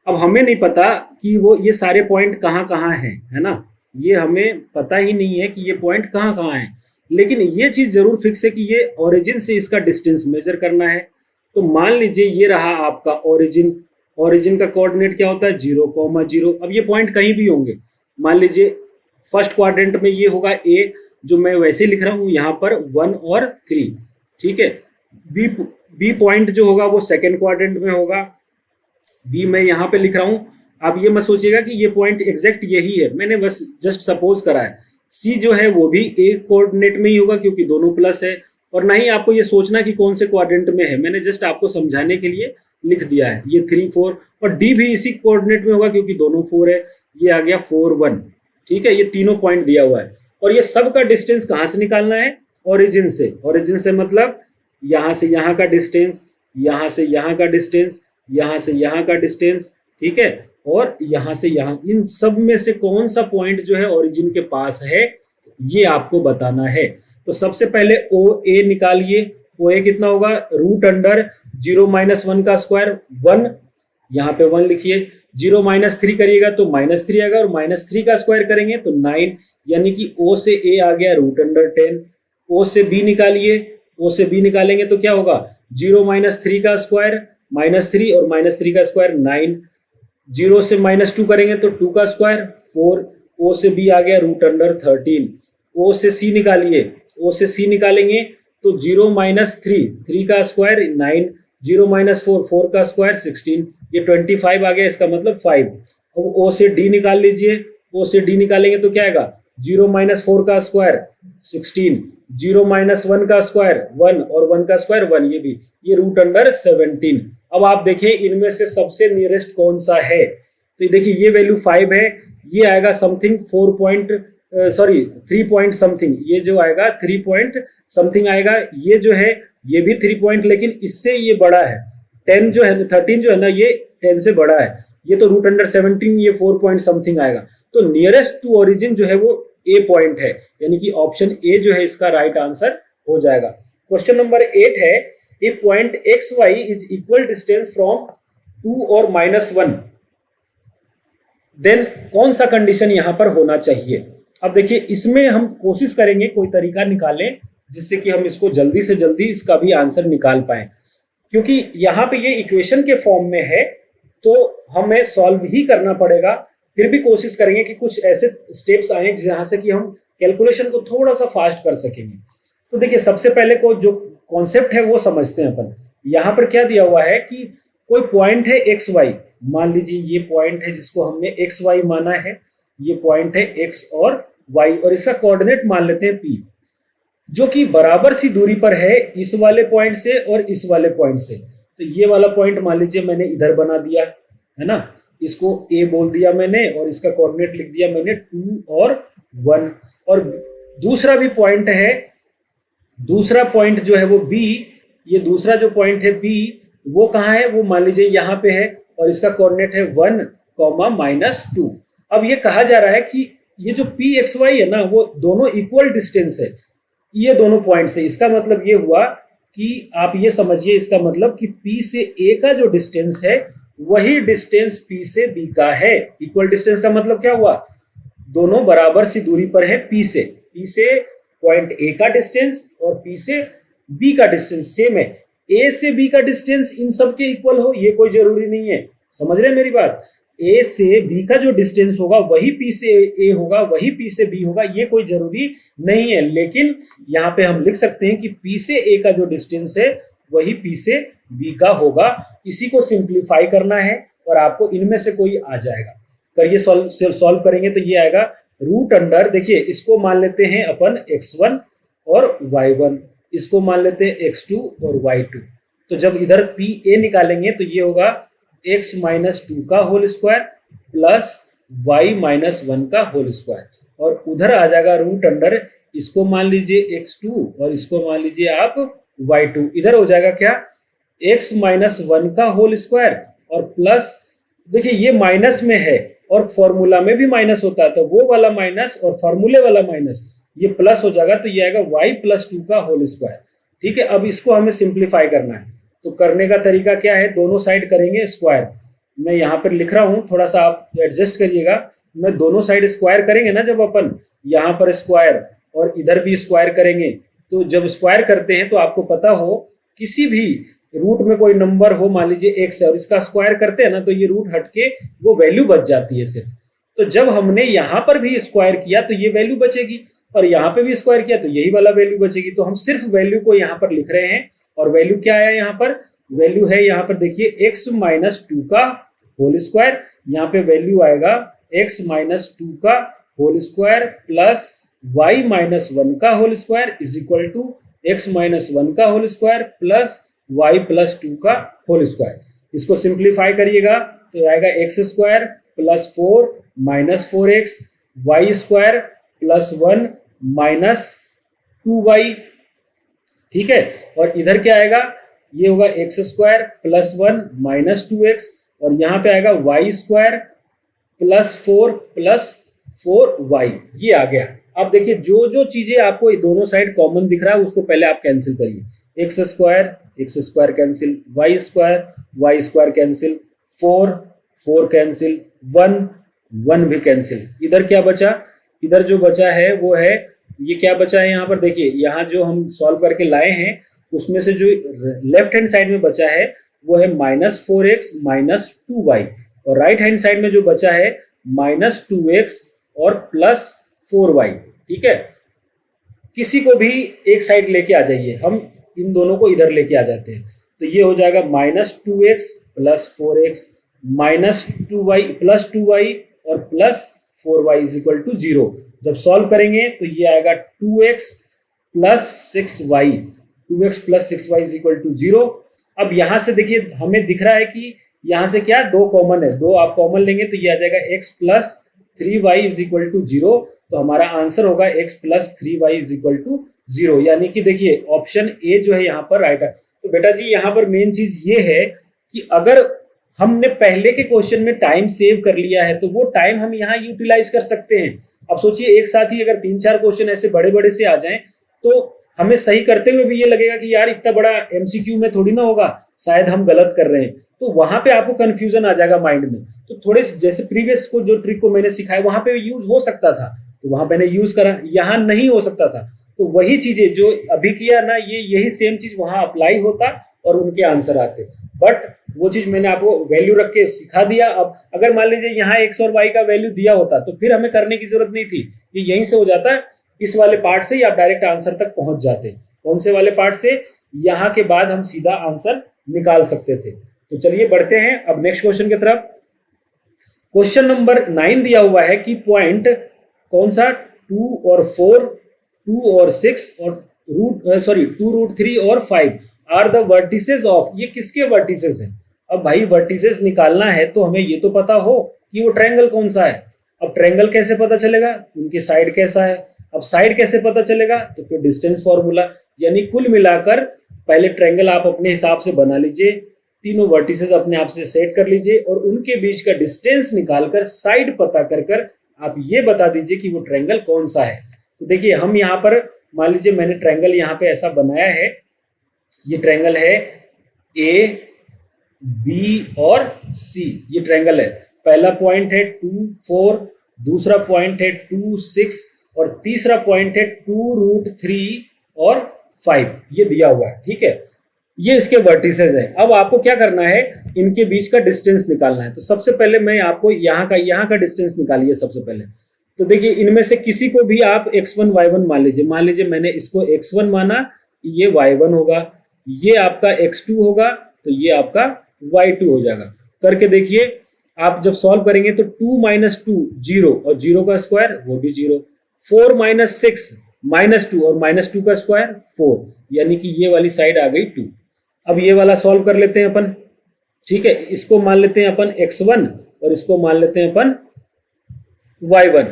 अब हमें नहीं पता कि वो ये सारे पॉइंट कहाँ कहाँ हैं, है ना, ये हमें पता ही नहीं है कि ये पॉइंट कहाँ कहाँ हैं, लेकिन ये चीज जरूर फिक्स है कि ये ओरिजिन से इसका डिस्टेंस मेजर करना है। तो मान लीजिए ये रहा आपका ओरिजिन, ओरिजिन का कोऑर्डिनेट क्या होता है 0,0। अब ये पॉइंट कहीं भी होंगे, मान लीजिए फर्स्ट क्वाड्रेंट में ये होगा ए, जो मैं वैसे लिख रहा हूँ यहाँ पर 1 और 3, ठीक है। बी पॉइंट जो होगा वो सेकेंड क्वाड्रेंट में होगा, बी मैं यहाँ पे लिख रहा हूँ। आप ये मत सोचिएगा कि ये पॉइंट एग्जैक्ट यही है, मैंने बस जस्ट सपोज करा है। सी जो है वो भी ए कोऑर्डिनेट में ही होगा क्योंकि दोनों प्लस है, और ना ही आपको ये सोचना कि कौन से क्वाड्रेंट में है, मैंने जस्ट आपको समझाने के लिए लिख दिया है। ये 3, 4 और डी भी इसी कोऑर्डिनेट में होगा क्योंकि दोनों 4 है, ये आ गया 4, 1, ठीक है। ये तीनों पॉइंट दिया हुआ है और ये सब का डिस्टेंस कहाँ से निकालना है, ओरिजिन से। ओरिजिन से मतलब यहाँ से यहाँ का डिस्टेंस, यहाँ से यहाँ का डिस्टेंस, यहाँ से यहाँ का डिस्टेंस, ठीक है, और यहाँ से यहाँ, इन सब में से कौन सा पॉइंट जो है ओरिजिन के पास है ये आपको बताना है। तो सबसे पहले ओ ए निकालिए। ओ ए कितना होगा, रूट अंडर 0 - 1 का स्क्वायर 1, यहाँ पे 1 लिखिए। 0 - 3 करिएगा तो -3 आएगा, और -3 का स्क्वायर करेंगे तो 9, यानी कि ओ से ए आ गया रूट अंडर 10। ओ से बी निकालिए, ओ से बी निकालेंगे तो क्या होगा 0 - 3 का स्क्वायर -3 और -3 का स्क्वायर 9। 0 से -2 करेंगे तो 2 का स्क्वायर 4। ओ से बी आ गया रूट अंडर 13। ओ से सी निकालिए, ओ से सी निकालेंगे तो 0 - 3, 3 का स्क्वायर 9, 0 - 4, 4 का स्क्वायर 16, ये 25 आ गया, इसका मतलब 5। अब ओ से डी निकाल लीजिए, ओ से डी निकालेंगे तो क्या आएगा 0 - 4 का स्क्वायर 16, 0 - 1 का स्क्वायर 1 और 1 का स्क्वायर 1, ये भी, ये रूट अंडर 17। अब आप देखिए इनमें से सबसे नियरेस्ट कौन सा है, तो ये देखिए ये वैल्यू 5 है, ये आएगा समथिंग 3 पॉइंट समथिंग, ये जो आएगा 3 पॉइंट समथिंग आएगा। ये जो है ये भी 3 पॉइंट, लेकिन इससे ये बड़ा है। 10 जो है 13 जो है ना, ये 10 से बड़ा है। ये तो रूट अंडर 17, ये 4 पॉइंट समथिंग आएगा। तो नियरेस्ट टू ओरिजिन जो है वो ए पॉइंट है, यानी कि ऑप्शन ए जो है इसका राइट आंसर हो जाएगा। क्वेश्चन नंबर 8 है, if point X Y is equal distance from 2 और -1, देन कौन सा कंडीशन यहां पर होना चाहिए। अब देखिए इसमें हम कोशिश करेंगे कोई तरीका निकालें जिससे कि हम इसको जल्दी से जल्दी इसका भी आंसर निकाल पाए, क्योंकि यहाँ पे ये इक्वेशन के फॉर्म में है तो हमें सॉल्व ही करना पड़ेगा। फिर भी कोशिश करेंगे कि कुछ ऐसे स्टेप्स आए जहाँ से कि हम कैलकुलेशन को थोड़ा सा फास्ट कर सकेंगे। तो देखिए सबसे पहले को जो कॉन्सेप्ट है वो समझते हैं अपन। यहाँ पर क्या दिया हुआ है कि कोई पॉइंट है एक्स वाई, मान लीजिए ये पॉइंट है जिसको हमने एक्स वाई माना है, ये पॉइंट है एक्स और वाई, और इसका कोऑर्डिनेट मान लेते हैं पी, जो कि बराबर सी दूरी पर है इस वाले पॉइंट से और इस वाले पॉइंट से। तो ये वाला पॉइंट मान लीजिए मैंने इधर बना दिया है ना, इसको ए बोल दिया मैंने और इसका कोऑर्डिनेट लिख दिया मैंने 2 और 1। और दूसरा भी पॉइंट है, दूसरा पॉइंट जो है वो बी, ये दूसरा जो पॉइंट है बी वो कहाँ है, वो मान लीजिए यहाँ पे है और इसका कोऑर्डिनेट है 1, -2। अब ये कहा जा रहा है कि ये जो पी एक्स वाई है ना वो दोनों इक्वल डिस्टेंस है ये दोनों पॉइंट से। इसका मतलब ये हुआ कि आप ये समझिए, इसका मतलब कि P से A का जो डिस्टेंस है वही डिस्टेंस P से B का है। इक्वल डिस्टेंस का मतलब क्या हुआ, दोनों बराबर सी दूरी पर है P से पॉइंट A का डिस्टेंस और P से B का डिस्टेंस सेम है। A से B का डिस्टेंस इन सब के इक्वल हो ये कोई जरूरी नहीं है, समझ रहे हैं मेरी बात। A से B का जो डिस्टेंस होगा वही P से A होगा, वही P से B होगा, ये कोई जरूरी नहीं है। लेकिन यहाँ पे हम लिख सकते हैं कि P से A का जो डिस्टेंस है वही P से B का होगा। इसी को सिंप्लीफाई करना है और आपको इनमें से कोई आ जाएगा। करिए सॉल्व करेंगे तो ये आएगा रूट अंडर, देखिए इसको मान लेते हैं अपन x1 और y1, इसको मान लेते हैं x2 और y2। तो जब इधर PA निकालेंगे तो ये होगा x - 2 का होल स्क्वायर प्लस y - 1 का होल स्क्वायर, और उधर आ जाएगा रूट अंडर, इसको मान लीजिए x2 और इसको मान लीजिए आप y2। इधर हो जाएगा क्या x - 1 का होल स्क्वायर और प्लस, देखिए ये माइनस में है और फॉर्मूला में भी माइनस होता है, तो वो वाला माइनस और फॉर्मूले वाला माइनस ये प्लस हो जाएगा, तो ये आएगा y + 2 का होल स्क्वायर। ठीक है, अब इसको हमें सिंप्लीफाई करना है। तो करने का तरीका क्या है, दोनों साइड करेंगे स्क्वायर। मैं यहाँ पर लिख रहा हूँ, थोड़ा सा आप एडजस्ट करिएगा। मैं दोनों साइड स्क्वायर करेंगे ना, जब अपन यहाँ पर स्क्वायर और इधर भी स्क्वायर करेंगे, तो जब स्क्वायर करते हैं तो आपको पता हो किसी भी रूट में कोई नंबर हो, मान लीजिए x है और इसका स्क्वायर करते हैं ना तो ये रूट हटके वो वैल्यू बच जाती है सिर्फ। तो जब हमने यहाँ पर भी स्क्वायर किया तो ये वैल्यू बचेगी और यहाँ पे भी स्क्वायर किया तो यही वाला वैल्यू बचेगी। तो हम सिर्फ वैल्यू को यहाँ पर लिख रहे हैं और वैल्यू क्या है यहाँ पर, वैल्यू है यहाँ पर देखिए x माइनस 2 का होल स्क्वायर। यहाँ पे वैल्यू आएगा x माइनस 2 का whole square plus y minus 1 का whole square is equal to x minus 1 का whole square plus y plus 2 का होल स्क्वायर। इसको सिंप्लीफाई करिएगा तो आएगा x square plus 4 minus 4x y square plus 1 minus 2y। ठीक है, और इधर क्या आएगा, ये होगा x square plus 1 minus 2x और यहाँ पे आएगा y स्क्वायर प्लस 4y। ये आ गया। अब देखिए जो जो चीजें आपको दोनों साइड कॉमन दिख रहा है उसको पहले आप कैंसिल करिए। x square cancel, y square cancel, 4 cancel, 1 भी कैंसिल। इधर क्या बचा, इधर जो बचा है वो है, ये क्या बचा है यहाँ पर देखिए, यहाँ जो हम सॉल्व करके लाए हैं उसमें से जो लेफ्ट हैंड साइड में बचा है वो है माइनस 4x माइनस 2y और राइट हैंड साइड में जो बचा है माइनस 2x और प्लस 4y। ठीक है, किसी को भी एक साइड लेके आ जाइए, हम इन दोनों को इधर लेके आ जाते हैं तो ये हो जाएगा minus 2x plus 4x minus 2y plus 2y और plus 4y is equal to 0। जब सॉल्व करेंगे तो ये आएगा 2x plus 6y is equal to 0। अब यहां से देखिए हमें दिख रहा है कि यहां से क्या दो कॉमन है, दो आप कॉमन लेंगे तो ये आ जाएगा x plus 3y is equal to 0। तो हमारा आंसर होगा x plus 3y is equal to 0, यानी कि देखिए ऑप्शन ए जो है यहाँ पर राइट है। तो बेटा जी यहाँ पर मेन चीज ये है कि अगर हमने पहले के क्वेश्चन में टाइम सेव कर लिया है तो वो टाइम हम यहाँ यूटिलाइज कर सकते हैं। अब सोचिए एक साथ ही अगर 3-4 क्वेश्चन ऐसे बड़े बड़े से आ जाएं तो हमें सही करते हुए भी ये लगेगा कि यार इतना बड़ा एमसीक्यू में थोड़ी ना होगा, शायद हम गलत कर रहे हैं। तो वहां पे आपको कंफ्यूजन आ जाएगा माइंड में। तो थोड़े जैसे प्रीवियस को जो ट्रिक को मैंने सिखाया वहां पे यूज हो सकता था तो वहां मैंने यूज करा, यहाँ नहीं हो सकता था। तो वही चीजें जो अभी किया ना, ये यही सेम चीज वहां अप्लाई होता और उनके आंसर आते। बट वो चीज मैंने आपको वैल्यू रख के सिखा दिया। अब अगर मान लीजिए यहाँ x और y का वैल्यू दिया होता तो फिर हमें करने की जरूरत नहीं थी, ये यहीं से हो जाता है। इस वाले पार्ट से ही आप डायरेक्ट आंसर तक पहुंच जाते। कौन से वाले पार्ट से, यहाँ के बाद हम सीधा आंसर निकाल सकते थे। तो चलिए बढ़ते हैं अब नेक्स्ट क्वेश्चन की तरफ। क्वेश्चन नंबर 9 दिया हुआ है कि पॉइंट कौन सा 2 और 4, 2 और 6 और 2 रूट 3 और 5 आर द वर्टिसेस ऑफ, ये किसके वर्टिसेस हैं। अब भाई वर्टिसेस निकालना है तो हमें ये तो पता हो कि वो ट्रायंगल कौन सा है। अब ट्रायंगल कैसे पता चलेगा, उनकी साइड कैसा है। अब साइड कैसे पता चलेगा, तो फिर डिस्टेंस फॉर्मूला, यानी कुल मिलाकर पहले ट्रायंगल आप अपने हिसाब से बना लीजिए, तीनों वर्टिसेस अपने आप से सेट कर लीजिए और उनके बीच का डिस्टेंस निकालकर साइड पता कर आप ये बता दीजिए कि वो ट्रायंगल कौन सा है। तो देखिए हम यहाँ पर मान लीजिए मैंने ट्रायंगल यहाँ पे ऐसा बनाया है, ये ट्रायंगल है ए बी और सी, ये ट्रायंगल है। पहला पॉइंट है 2 4, दूसरा पॉइंट है 2 6 और तीसरा पॉइंट है 2 रूट 3 और 5, ये दिया हुआ है। ठीक है, ये इसके वर्टिसेस हैं। अब आपको क्या करना है, इनके बीच का डिस्टेंस निकालना है। तो सबसे पहले मैं आपको यहाँ का डिस्टेंस निकालिए सबसे पहले। तो देखिए इनमें से किसी को भी आप x1 y1 मान लीजिए मैंने इसको x1 माना, ये y1 होगा, ये आपका x2 होगा तो ये आपका y2 हो जाएगा। करके देखिए आप जब सॉल्व करेंगे तो 2 माइनस 2 0 और 0 का स्क्वायर वो भी 0, 4 माइनस 6 माइनस 2 और माइनस 2 का स्क्वायर 4, यानी कि ये वाली साइड आ गई 2। अब ये वाला सॉल्व कर लेते हैं अपन। ठीक है, इसको मान लेते हैं अपन x1 और इसको मान लेते हैं अपन y1।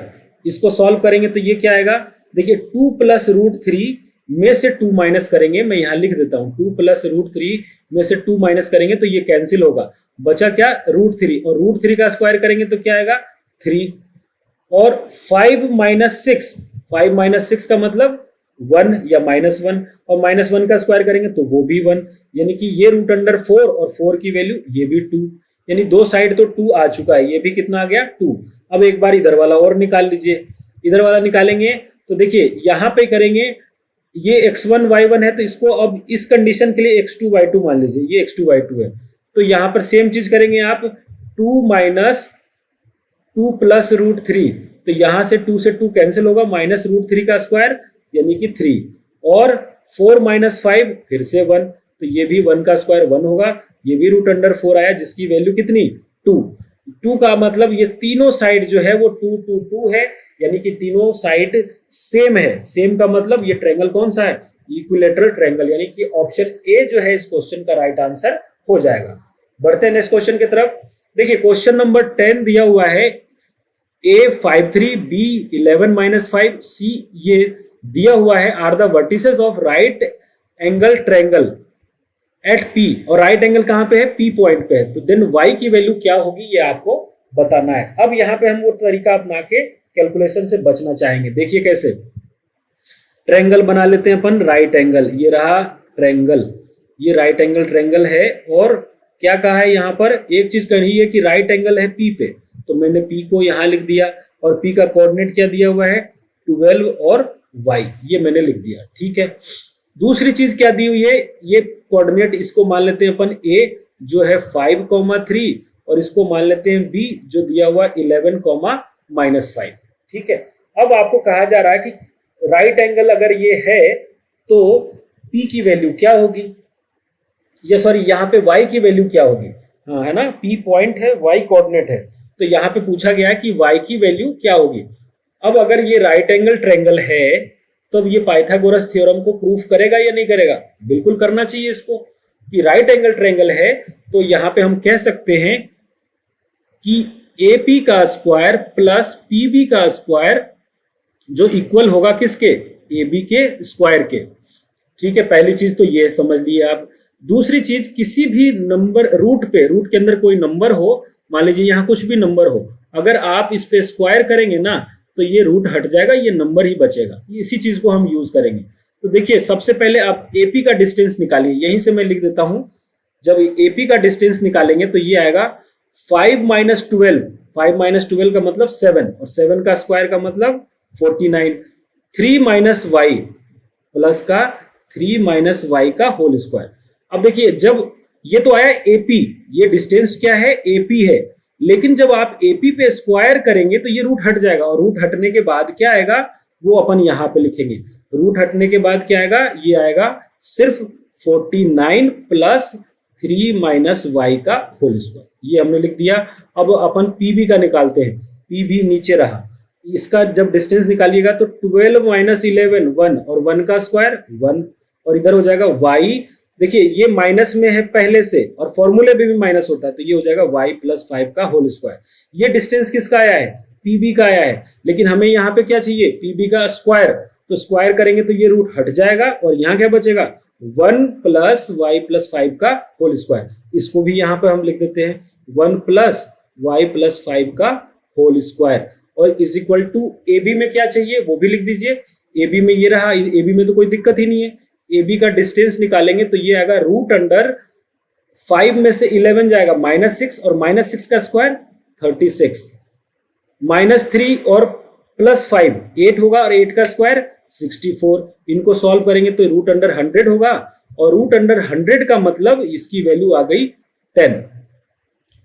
इसको सॉल्व करेंगे तो ये क्या आएगा, देखिए 2 प्लस रूट 3 में से 2 माइनस करेंगे, मैं यहां लिख देता हूं 2 प्लस रूट 3 में से 2 माइनस करेंगे तो ये कैंसिल होगा, बचा क्या रूट 3 और रूट 3 का स्क्वायर करेंगे तो क्या आएगा 3 और 5 माइनस 6 का मतलब 1 या -1 और -1 का स्क्वायर करेंगे तो वो भी 1, यानी कि ये रूट अंडर 4 और 4 की वैल्यू ये भी 2, यानी दो साइड तो 2 आ चुका है, ये भी कितना आ गया 2। अब एक बार इधर वाला और निकाल लीजिए, इधर वाला निकालेंगे तो देखिए यहाँ पे करेंगे, ये x1 y1 है, तो इसको अब इस कंडीशन के लिए x2 y2 मान लीजिए, ये x2 y2 है। तो यहां पर सेम चीज करेंगे आप, 2 माइनस 2 प्लस रूट 3, तो यहां से 2 से 2 कैंसिल होगा, माइनस रूट 3 का स्क्वायर यानी कि 3, और 4 माइनस 5 फिर से 1, तो ये भी 1 का स्क्वायर 1 होगा, ये भी रूट अंडर 4 आया, जिसकी वैल्यू कितनी 2। 2 का मतलब ये तीनों साइड जो है वो 2 2 2 है, यानी कि तीनों साइड सेम है। सेम का मतलब ये ट्रायंगल कौन सा है, इक्विलेटरल ट्रायंगल, यानी कि ऑप्शन ए जो है इस क्वेश्चन का राइट आंसर हो जाएगा। बढ़ते हैं नेक्स्ट क्वेश्चन की तरफ। देखिए क्वेश्चन नंबर 10 दिया हुआ है, A 5 3 B 11 माइनस 5 C ये दिया हुआ है, are the vertices of right angle triangle at P, और राइट एंगल कहां पे है, P पॉइंट पे है, तो देन Y की वैल्यू क्या होगी ये आपको बताना है। अब यहां पे हम वो तरीका अपना के कैलकुलेशन से बचना चाहेंगे। देखिए कैसे, ट्रायंगल बना लेते हैं अपन, राइट एंगल, ये रहा ट्रायंगल, ये राइट एंगल ट्रायंगल है, और क्या कहा है यहाँ पर, एक चीज कही है कि राइट एंगल है P पे, तो मैंने P को यहाँ लिख दिया, और P का कोऑर्डिनेट क्या दिया हुआ है 12 और Y, ये मैंने लिख दिया, ठीक है। दूसरी चीज क्या दी हुई है, ये कोऑर्डिनेट इसको मान लेते हैं अपन A जो है 5,3, और इसको मान लेते हैं B जो दिया हुआ 11, -5, ठीक है। अब आपको कहा जा रहा है कि राइट एंगल अगर ये है तो P की वैल्यू क्या होगी, ये सॉरी यहाँ पे Y की वैल्यू क्या होगी, हाँ है ना, P पॉइंट है, Y कोऑर्डिनेट है, तो यहाँ पे पूछा गया है कि Y की वैल्यू क्या होगी। अब अगर ये राइट एंगल ट्रायंगल है तो अब ये पाइथागोरस थ्योरम को प्रूफ करेगा या नहीं करेगा, बिल्कुल करना चाहिए इसको, कि राइट एंगल ट्रायंगल है, तो यहाँ पे हम कह सकते हैं कि AP का स्क्वायर प्लस PB का स्क्वायर जो इक्वल होगा किसके, AB के स्क्वायर के, ठीक है। पहली चीज तो ये समझ लिए आप। दूसरी चीज, किसी भी नंबर रूट पे, रूट के अंदर कोई नंबर हो, मान लीजिए यहाँ कुछ भी नंबर हो, अगर आप इस पे स्क्वायर करेंगे ना तो ये रूट हट जाएगा, ये नंबर ही बचेगा, इसी चीज को हम यूज करेंगे। तो देखिए सबसे पहले आप AP का डिस्टेंस निकालिए, यहीं से मैं लिख देता हूं, जब AP का डिस्टेंस निकालेंगे तो ये आएगा 5 माइनस 12, 5 माइनस 12 का मतलब 7, और 7 का स्क्वायर का मतलब 49, 3 माइनस वाई प्लस का 3 माइनस वाई का होल स्क्वायर। अब देखिए जब ये तो आया AP, ये डिस्टेंस क्या है AP है, लेकिन जब आप AP पे स्क्वायर करेंगे तो ये रूट हट जाएगा, और रूट हटने के बाद क्या आएगा वो अपन यहाँ पे लिखेंगे। रूट हटने के बाद क्या आएगा, ये आएगा सिर्फ 49 प्लस 3 माइनस वाई का होल स्क्वायर, ये हमने लिख दिया। अब अपन PB का निकालते हैं, PB नीचे रहा, इसका जब डिस्टेंस निकालिएगा तो 12 माइनस 11 1, और 1 का स्क्वायर 1, और इधर हो जाएगा y, देखिए ये माइनस में है पहले से, और फॉर्मूले में भी माइनस होता है, तो ये हो जाएगा y प्लस 5 का होल स्क्वायर। ये डिस्टेंस किसका आया है, PB का आया है, लेकिन हमें यहाँ पे क्या चाहिए, PB का स्क्वायर, तो स्क्वायर करेंगे तो ये रूट हट जाएगा, और यहाँ क्या बचेगा 1 प्लस वाई प्लस 5 का होल स्क्वायर। इसको भी यहाँ पे हम लिख देते हैं 1 प्लस वाई प्लस 5 का होल स्क्वायर, और इज इक्वल टू AB में क्या चाहिए वो भी लिख दीजिए। AB में ये रहा, AB में तो कोई दिक्कत ही नहीं है, AB का डिस्टेंस निकालेंगे तो ये आएगा रूट अंडर 5 में से 11 जाएगा -6, और -6 का स्क्वायर 36, -3 और प्लस 5 8 होगा, और 8 का स्क्वायर 64। इनको सॉल्व करेंगे तो रूट अंडर 100 होगा, और रूट अंडर 100 का मतलब इसकी वैल्यू आ गई 10,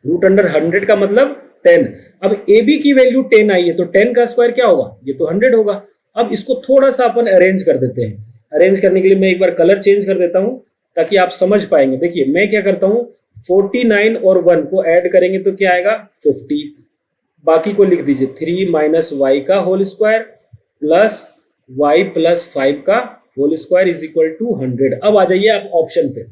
रूट अंडर 100 का मतलब 10। अब AB की वैल्यू 10 आई है, तो 10 का स्क्वायर क्या होगा, ये तो 100 होगा। अब इसको थोड़ा सा अपन अरेंज कर देते हैं। अरेंज करने के लिए मैं एक बार कलर चेंज कर देता हूं ताकि आप समझ पाएंगे। देखिए मैं क्या करता हूं, 49 और 1 को ऐड करेंगे तो क्या आएगा 50, बाकी को लिख दीजिए 3 माइनस वाई का whole square plus Y plus 5 का whole square is equal to 100। अब आ जाइए आप ऑप्शन पे,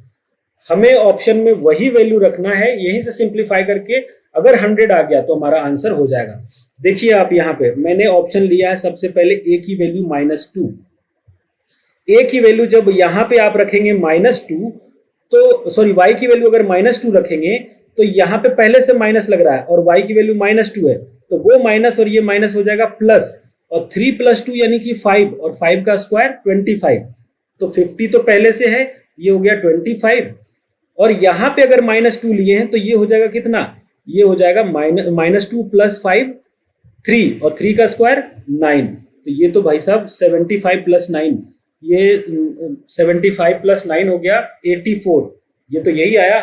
हमें ऑप्शन में वही वैल्यू रखना है, यहीं से सिंप्लीफाई करके अगर 100 आ गया तो हमारा आंसर हो जाएगा। देखिए आप यहाँ पे मैंने ऑप्शन लिया है सबसे पहले A की वैल्यू -2। A की वैल्यू जब यहाँ पे आप रखेंगे -2, तो सॉरी y की वैल्यू अगर -2 रखेंगे तो यहाँ पे पहले से माइनस लग रहा है, और y की वैल्यू -2 है, तो वो माइनस और ये माइनस हो जाएगा प्लस, और 3 + 2 यानी कि 5, और 5 का स्क्वायर 25, तो 50 तो पहले से है, ये हो गया 25, और यहाँ पे अगर -2 लिए हैं तो ये हो जाएगा कितना, ये हो जाएगा -2 + 5 3, और 3 का स्क्वायर 9, तो ये तो भाई साहब 75 + 9 ये 75 प्लस 9 हो गया 84, ये तो यही आया,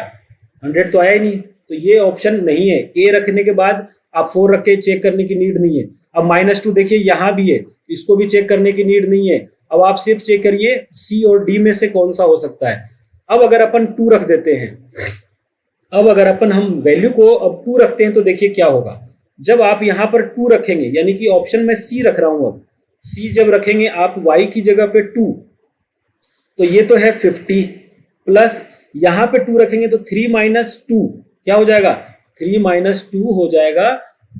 100 तो आया ही नहीं, तो ये ऑप्शन नहीं है। ए रखने के बाद आप 4 रख के चेक करने की नीड नहीं है। अब -2 देखिए यहाँ भी है, इसको भी चेक करने की नीड नहीं है। अब आप सिर्फ चेक करिए सी और डी में से कौन सा हो सकता है। अब अगर अपन 2 रख देते हैं, अब अगर अपन हम वैल्यू को अब 2 रखते हैं तो देखिए क्या होगा। जब आप यहाँ पर 2 रखेंगे, यानी कि ऑप्शन में सी रख रहा हूं, अब सी जब रखेंगे आप y की जगह पे 2, तो ये तो है 50 प्लस यहाँ पे 2 रखेंगे तो 3 माइनस 2 क्या हो जाएगा, 3 माइनस 2 हो जाएगा।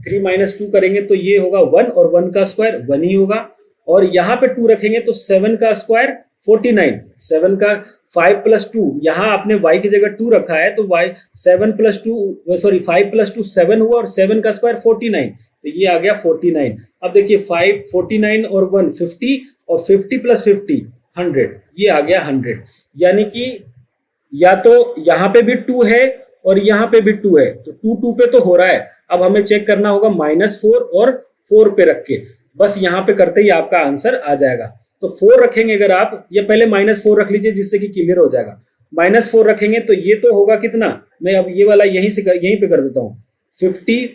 3 माइनस 2 करेंगे तो ये होगा 1 और 1 का स्क्वायर 1 ही होगा। और यहाँ पे 2 रखेंगे तो 7 का स्क्वायर 49, 7 का 5 प्लस 2, यहाँ आपने y की जगह 2 रखा है तो y 7 प्लस 2 सॉरी 5 प्लस 2 7 हुआ और 7 का स्क्वायर 49, तो ये आ गया 49। अब देखिए 5 49 और 1 50 और 50 प्लस 50 100, ये आ गया 100। यानी कि या तो यहाँ पे भी 2 है और यहाँ पे भी 2 है, तो 2 2 पे तो हो रहा है। अब हमें चेक करना होगा -4 और 4 पे रख के, बस यहाँ पे करते ही आपका आंसर आ जाएगा। तो 4 रखेंगे अगर आप, या पहले -4 रख लीजिए जिससे कि क्लियर हो जाएगा। -4 रखेंगे तो ये तो होगा कितना, मैं अब ये वाला यहीं पे कर देता हूँ 50,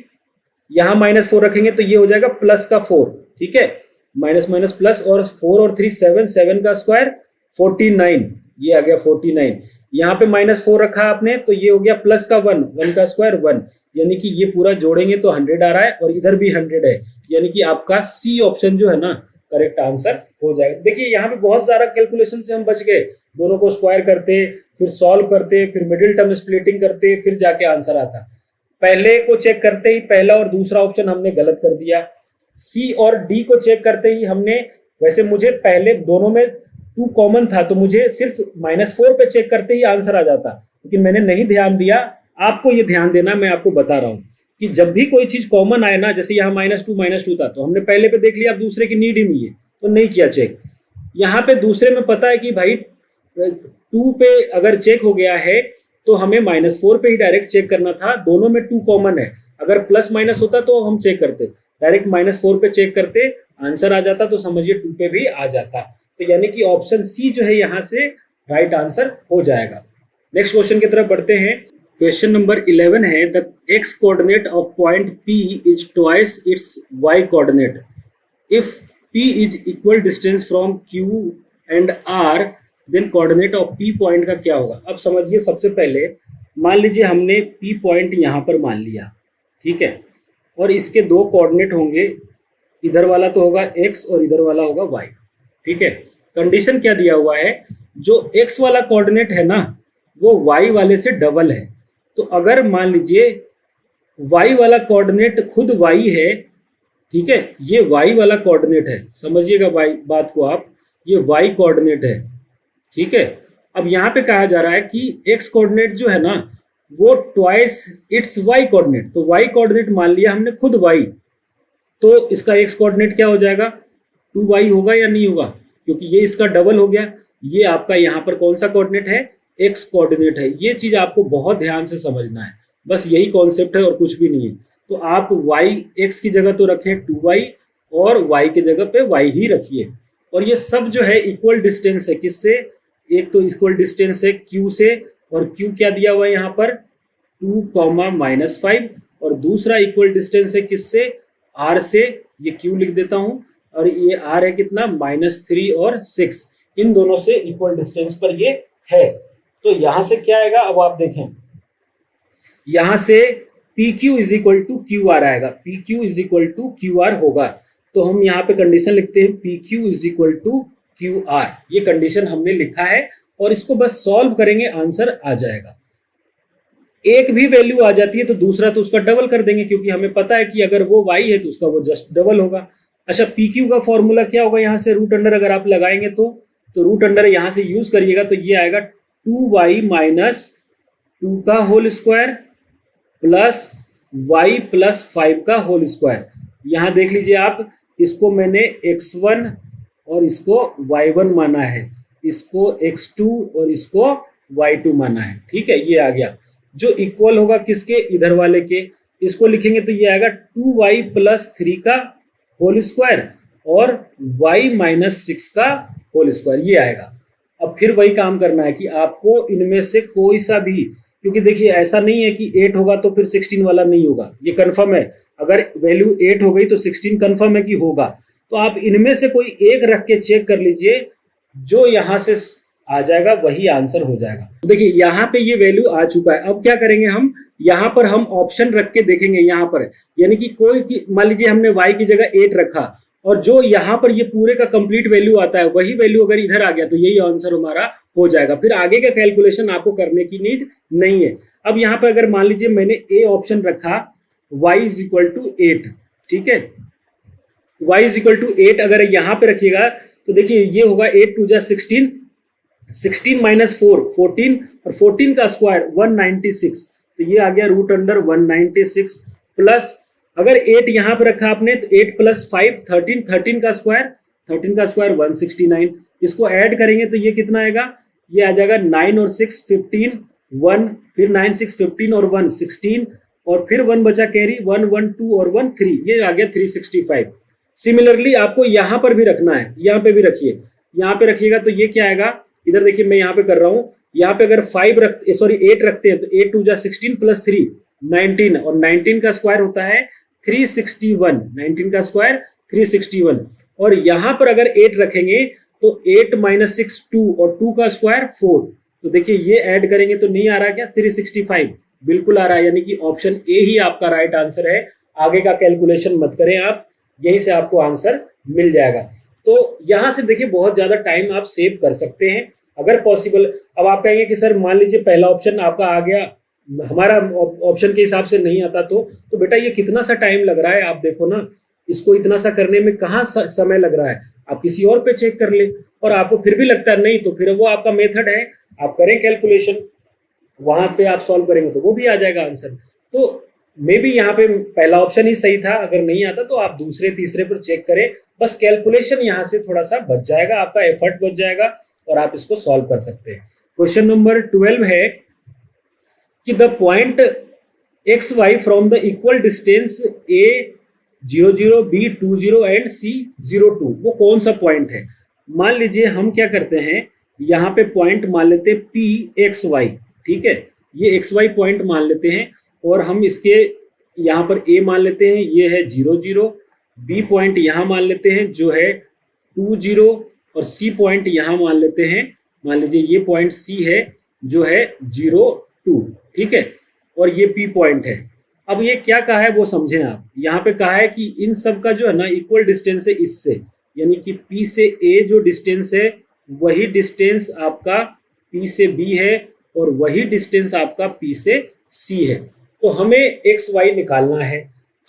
यहाँ -4 रखेंगे तो ये हो जाएगा प्लस का 4, ठीक है, माइनस माइनस प्लस, और 4 और 3 7, 7 का स्क्वायर 49, ये आ गया 49। यहाँ पे -4 रखा आपने तो ये हो गया प्लस का 1, 1 का स्क्वायर 1, यानी कि ये पूरा जोड़ेंगे तो 100 आ रहा है और इधर भी 100 है, यानी कि आपका सी ऑप्शन जो है ना करेक्ट आंसर हो जाएगा। देखिए यहाँ पे बहुत सारा कैलकुलेशन से हम बच गए, दोनों को स्क्वायर करते, फिर सॉल्व करते, फिर मिडिल टर्म स्प्लिटिंग करते, फिर जाके आंसर आता। पहले को चेक करते ही पहला और दूसरा ऑप्शन हमने गलत कर दिया। सी और डी को चेक करते ही हमने, वैसे मुझे पहले दोनों में 2 कॉमन था तो मुझे सिर्फ -4 पे चेक करते ही आंसर आ जाता, लेकिन मैंने नहीं ध्यान दिया। आपको ये ध्यान देना, मैं आपको बता रहा हूँ कि जब भी कोई चीज कॉमन आए ना, जैसे यहाँ -2 था तो हमने पहले पे देख लिया, अब दूसरे की नीड ही नहीं है तो नहीं किया चेक। यहाँ पे दूसरे में पता है कि भाई 2 पे अगर चेक हो गया है तो हमें -4 पे ही डायरेक्ट चेक करना था, दोनों में 2 कॉमन है। अगर प्लस माइनस होता तो हम चेक करते, डायरेक्ट -4 पे चेक करते, आंसर आ जाता तो समझिए 2 पे भी आ जाता। तो यानी कि ऑप्शन सी जो है यहाँ से राइट आंसर हो जाएगा। नेक्स्ट क्वेश्चन की तरफ बढ़ते हैं। क्वेश्चन नंबर 11 है, the x coordinate of point P is twice its y coordinate if P is equal distance from Q and R, then coordinate of P point का क्या होगा। अब समझिए, सबसे पहले मान लीजिए हमने P पॉइंट यहाँ पर मान लिया, ठीक है, और इसके 2 कोऑर्डिनेट होंगे, इधर वाला तो होगा x और इधर वाला होगा y, ठीक है। कंडीशन क्या दिया हुआ है, जो x वाला कोऑर्डिनेट है ना वो y वाले से डबल है। तो अगर मान लीजिए y वाला कोऑर्डिनेट खुद y है, ठीक है, ये y वाला कोऑर्डिनेट है, समझिएगा बात को आप, ये y कोऑर्डिनेट है, ठीक है। अब यहाँ पे कहा जा रहा है कि x कोऑर्डिनेट जो है ना वो ट्वाइस इट्स y कोऑर्डिनेट, तो y कोऑर्डिनेट मान लिया हमने खुद y, तो इसका x कोऑर्डिनेट क्या हो जाएगा, 2y होगा या नहीं होगा, क्योंकि ये इसका डबल हो गया। ये आपका यहाँ पर कौन सा कोऑर्डिनेट है, x कोऑर्डिनेट है। ये चीज आपको बहुत ध्यान से समझना है, बस यही कॉन्सेप्ट है और कुछ भी नहीं है। तो आप y x की जगह तो रखें 2y और y की जगह पे y ही रखिए। और ये सब जो है इक्वल डिस्टेंस है, किससे, एक तो इक्वल डिस्टेंस है q से, और q क्या दिया हुआ है यहाँ पर 2, -5, और दूसरा इक्वल डिस्टेंस है किससे, r से, ये q लिख देता हूँ, और ये r है कितना -3 और 6, इन दोनों से इक्वल डिस्टेंस पर ये है। तो यहां से क्या आएगा, अब आप देखें, यहां से PQ is equal to QR आएगा, PQ is equal to QR होगा। तो हम यहाँ पे कंडीशन लिखते हैं PQ is equal to QR, ये कंडीशन हमने लिखा है और इसको बस सॉल्व करेंगे, आंसर आ जाएगा। एक भी वैल्यू आ जाती है तो दूसरा तो उसका डबल कर देंगे, क्योंकि हमें पता है कि अगर वो y है तो उसका वो जस्ट डबल होगा। अच्छा, PQ का फॉर्मूला क्या होगा, यहाँ से रूट अंडर अगर आप लगाएंगे तो रूट अंडर यहाँ से यूज करिएगा तो ये आएगा 2y माइनस 2 का whole square plus y plus 5 का होल स्क्वायर। यहाँ देख लीजिए आप, इसको मैंने x1 और इसको y1 माना है, इसको x2 और इसको y2 माना है, ठीक है। ये आ गया जो इक्वल होगा किसके, इधर वाले के, इसको लिखेंगे तो ये आएगा 2y प्लस 3 का होल स्क्वायर और y माइनस 6 का होल स्क्वायर, ये आएगा। अब फिर वही काम करना है कि आपको इनमें से कोई सा भी, क्योंकि देखिए ऐसा नहीं है कि 8 होगा तो फिर 16 वाला नहीं होगा, ये कंफर्म है। अगर वैल्यू 8 हो गई तो 16 कंफर्म है कि होगा। तो आप इनमें से कोई एक रख के चेक कर लीजिए, जो यहां से आ जाएगा वही आंसर हो जाएगा। तो देखिए यहाँ पे ये वैल्यू आ चुका है। अब क्या करेंगे, हम यहाँ पर हम ऑप्शन रख के देखेंगे यहाँ पर, यानी कि कोई मान लीजिए हमने y की जगह 8 रखा और जो यहाँ पर ये पूरे का कंप्लीट वैल्यू आता है वही वैल्यू अगर इधर आ गया तो यही आंसर हमारा हो जाएगा। फिर आगे का कैलकुलेशन आपको करने की नीड नहीं है। अब यहाँ पर अगर मान लीजिए मैंने ए ऑप्शन रखा y इज इक्वल टू 8, ठीक है, y इज इक्वल टू 8 अगर यहाँ पे रखिएगा तो देखिए ये होगा 8 टू जा 16, 16 माइनस 4 14 और 14 का स्क्वायर 196, तो ये आ गया रूट अंडर 196 प्लस अगर 8 यहाँ पे रखा आपने तो 8 प्लस 5 13, 13 का स्क्वायर 169, इसको ऐड करेंगे तो ये कितना आएगा, ये आ जाएगा 9 और 6 15 1, फिर 9 6 15 और 1 16 और फिर 1 बचा कैरी 1 1 2 और 1 3, ये आ गया 365। सिमिलरली आपको यहाँ पर भी रखना है, यहाँ पे भी रखिए, यहाँ पे रखिएगा तो ये क्या आएगा, इधर देखिए मैं यहाँ पे कर रहा हूँ, यहाँ पे अगर 8 रखते हैं तो 8 टू जा 16 प्लस 3 19 और 19 का स्क्वायर होता है 361, 19 का स्क्वायर 361 और यहाँ पर अगर 8 रखेंगे तो 8 माइनस 6 2 और 2 का स्क्वायर 4, तो देखिए ये ऐड करेंगे तो नहीं आ रहा क्या 365, बिल्कुल आ रहा है, यानी कि ऑप्शन ए ही आपका राइट आंसर है। आगे का कैलकुलेशन मत करें आप, यहीं से आपको आंसर मिल जाएगा। तो यहाँ से देखिए बहुत ज्यादा टाइम आप सेव कर सकते हैं अगर पॉसिबल। अब आप कहेंगे कि सर मान लीजिए पहला ऑप्शन आपका आ गया, हमारा ऑप्शन के हिसाब से नहीं आता तो बेटा ये कितना सा टाइम लग रहा है, आप देखो ना, इसको इतना सा करने में कहाँ समय लग रहा है, आप किसी और पे चेक कर ले और आपको फिर भी लगता है नहीं तो फिर वो आपका मेथड है, आप करें कैलकुलेशन, वहां पे आप सॉल्व करेंगे तो वो भी आ जाएगा आंसर। तो मे भी यहाँ पे पहला ऑप्शन ही सही था, अगर नहीं आता तो आप दूसरे तीसरे पर चेक करें, बस कैलकुलेशन यहाँ से थोड़ा सा बच जाएगा, आपका एफर्ट बच जाएगा और आप इसको सॉल्व कर सकते हैं। क्वेश्चन नंबर 12 है कि the point X Y from the equal distance A 00 B 20 and C 02, वो कौन सा पॉइंट है। मान लीजिए हम क्या करते हैं, यहाँ पे पॉइंट मान लेते हैं पी एक्स वाई, ठीक है, ये एक्स वाई पॉइंट मान लेते हैं और हम इसके यहाँ पर ए मान लेते हैं, ये है 00, बी पॉइंट यहाँ मान लेते हैं जो है 20 और सी पॉइंट यहाँ मान लेते हैं, मान लीजिए ये पॉइंट सी है जो है 02, ठीक है, और ये पी पॉइंट है। अब ये क्या कहा है वो समझें आप, यहाँ पे कहा है कि इन सब का जो है ना इक्वल डिस्टेंस है इससे, यानी कि पी से ए जो डिस्टेंस है वही डिस्टेंस आपका पी से बी है और वही डिस्टेंस आपका पी से सी है। तो हमें एक्स वाई निकालना है।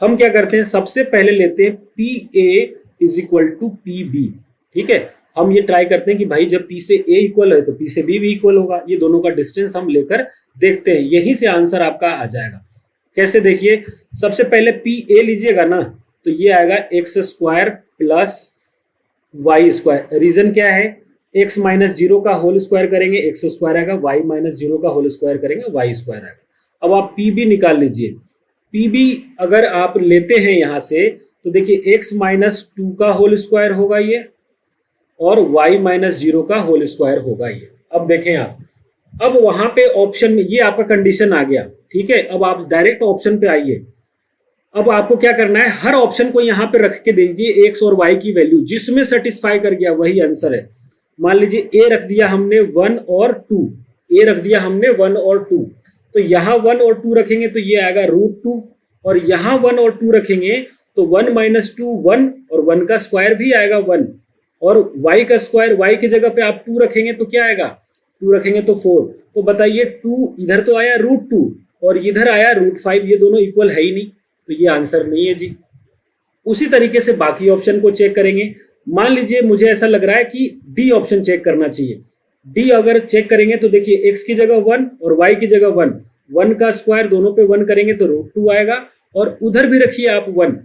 हम क्या करते हैं, सबसे पहले लेते हैं P A is equal to P B, ठीक है, हम ये ट्राई करते हैं कि भाई जब पी से ए इक्वल है तो पी से बी भी इक्वल होगा, ये दोनों का डिस्टेंस हम लेकर देखते हैं, यहीं से आंसर आपका आ जाएगा। कैसे, देखिए सबसे पहले पी ए लीजिएगा ना तो ये आएगा X square plus Y square, reason क्या है, एक्स माइनस 0 का होल स्क्वायर करेंगे एक्स स्क्वायर आएगा, वाई माइनस 0 का होल स्क्वायर करेंगे वाई स्क्वायर आएगा। अब आप पी बी निकाल लीजिए, पी बी अगर आप लेते हैं यहाँ से तो देखिए एक्स माइनस 2 का होल स्क्वायर होगा ये और y माइनस 0 का होल स्क्वायर होगा ये। अब देखें आप, अब वहां पे ऑप्शन में ये आपका कंडीशन आ गया, ठीक है, अब आप डायरेक्ट ऑप्शन पे आइए। अब आपको क्या करना है, हर ऑप्शन को यहाँ पे रख के दीजिए x और y की वैल्यू, जिसमें सेटिस्फाई कर गया वही आंसर है। मान लीजिए a रख दिया हमने 1 और 2, a रख दिया हमने 1 और 2, तो यहाँ 1 और 2 रखेंगे तो ये आएगा √2 और यहाँ 1 और 2 रखेंगे तो 1 माइनस 2 1 और 1 का स्क्वायर भी आएगा 1 और y का स्क्वायर, y की जगह पे आप 2 रखेंगे तो क्या आएगा, 2 रखेंगे तो 4, तो बताइए 2 इधर तो आया √2 और इधर आया √5, ये दोनों इक्वल है ही नहीं, तो ये आंसर नहीं है जी। उसी तरीके से बाकी ऑप्शन को चेक करेंगे। मान लीजिए मुझे ऐसा लग रहा है कि डी ऑप्शन चेक करना चाहिए, डी अगर चेक करेंगे तो देखिए x की जगह 1 और y की जगह 1, 1 का स्क्वायर दोनों पे 1 करेंगे तो √2 आएगा और उधर भी रखिए आप 1,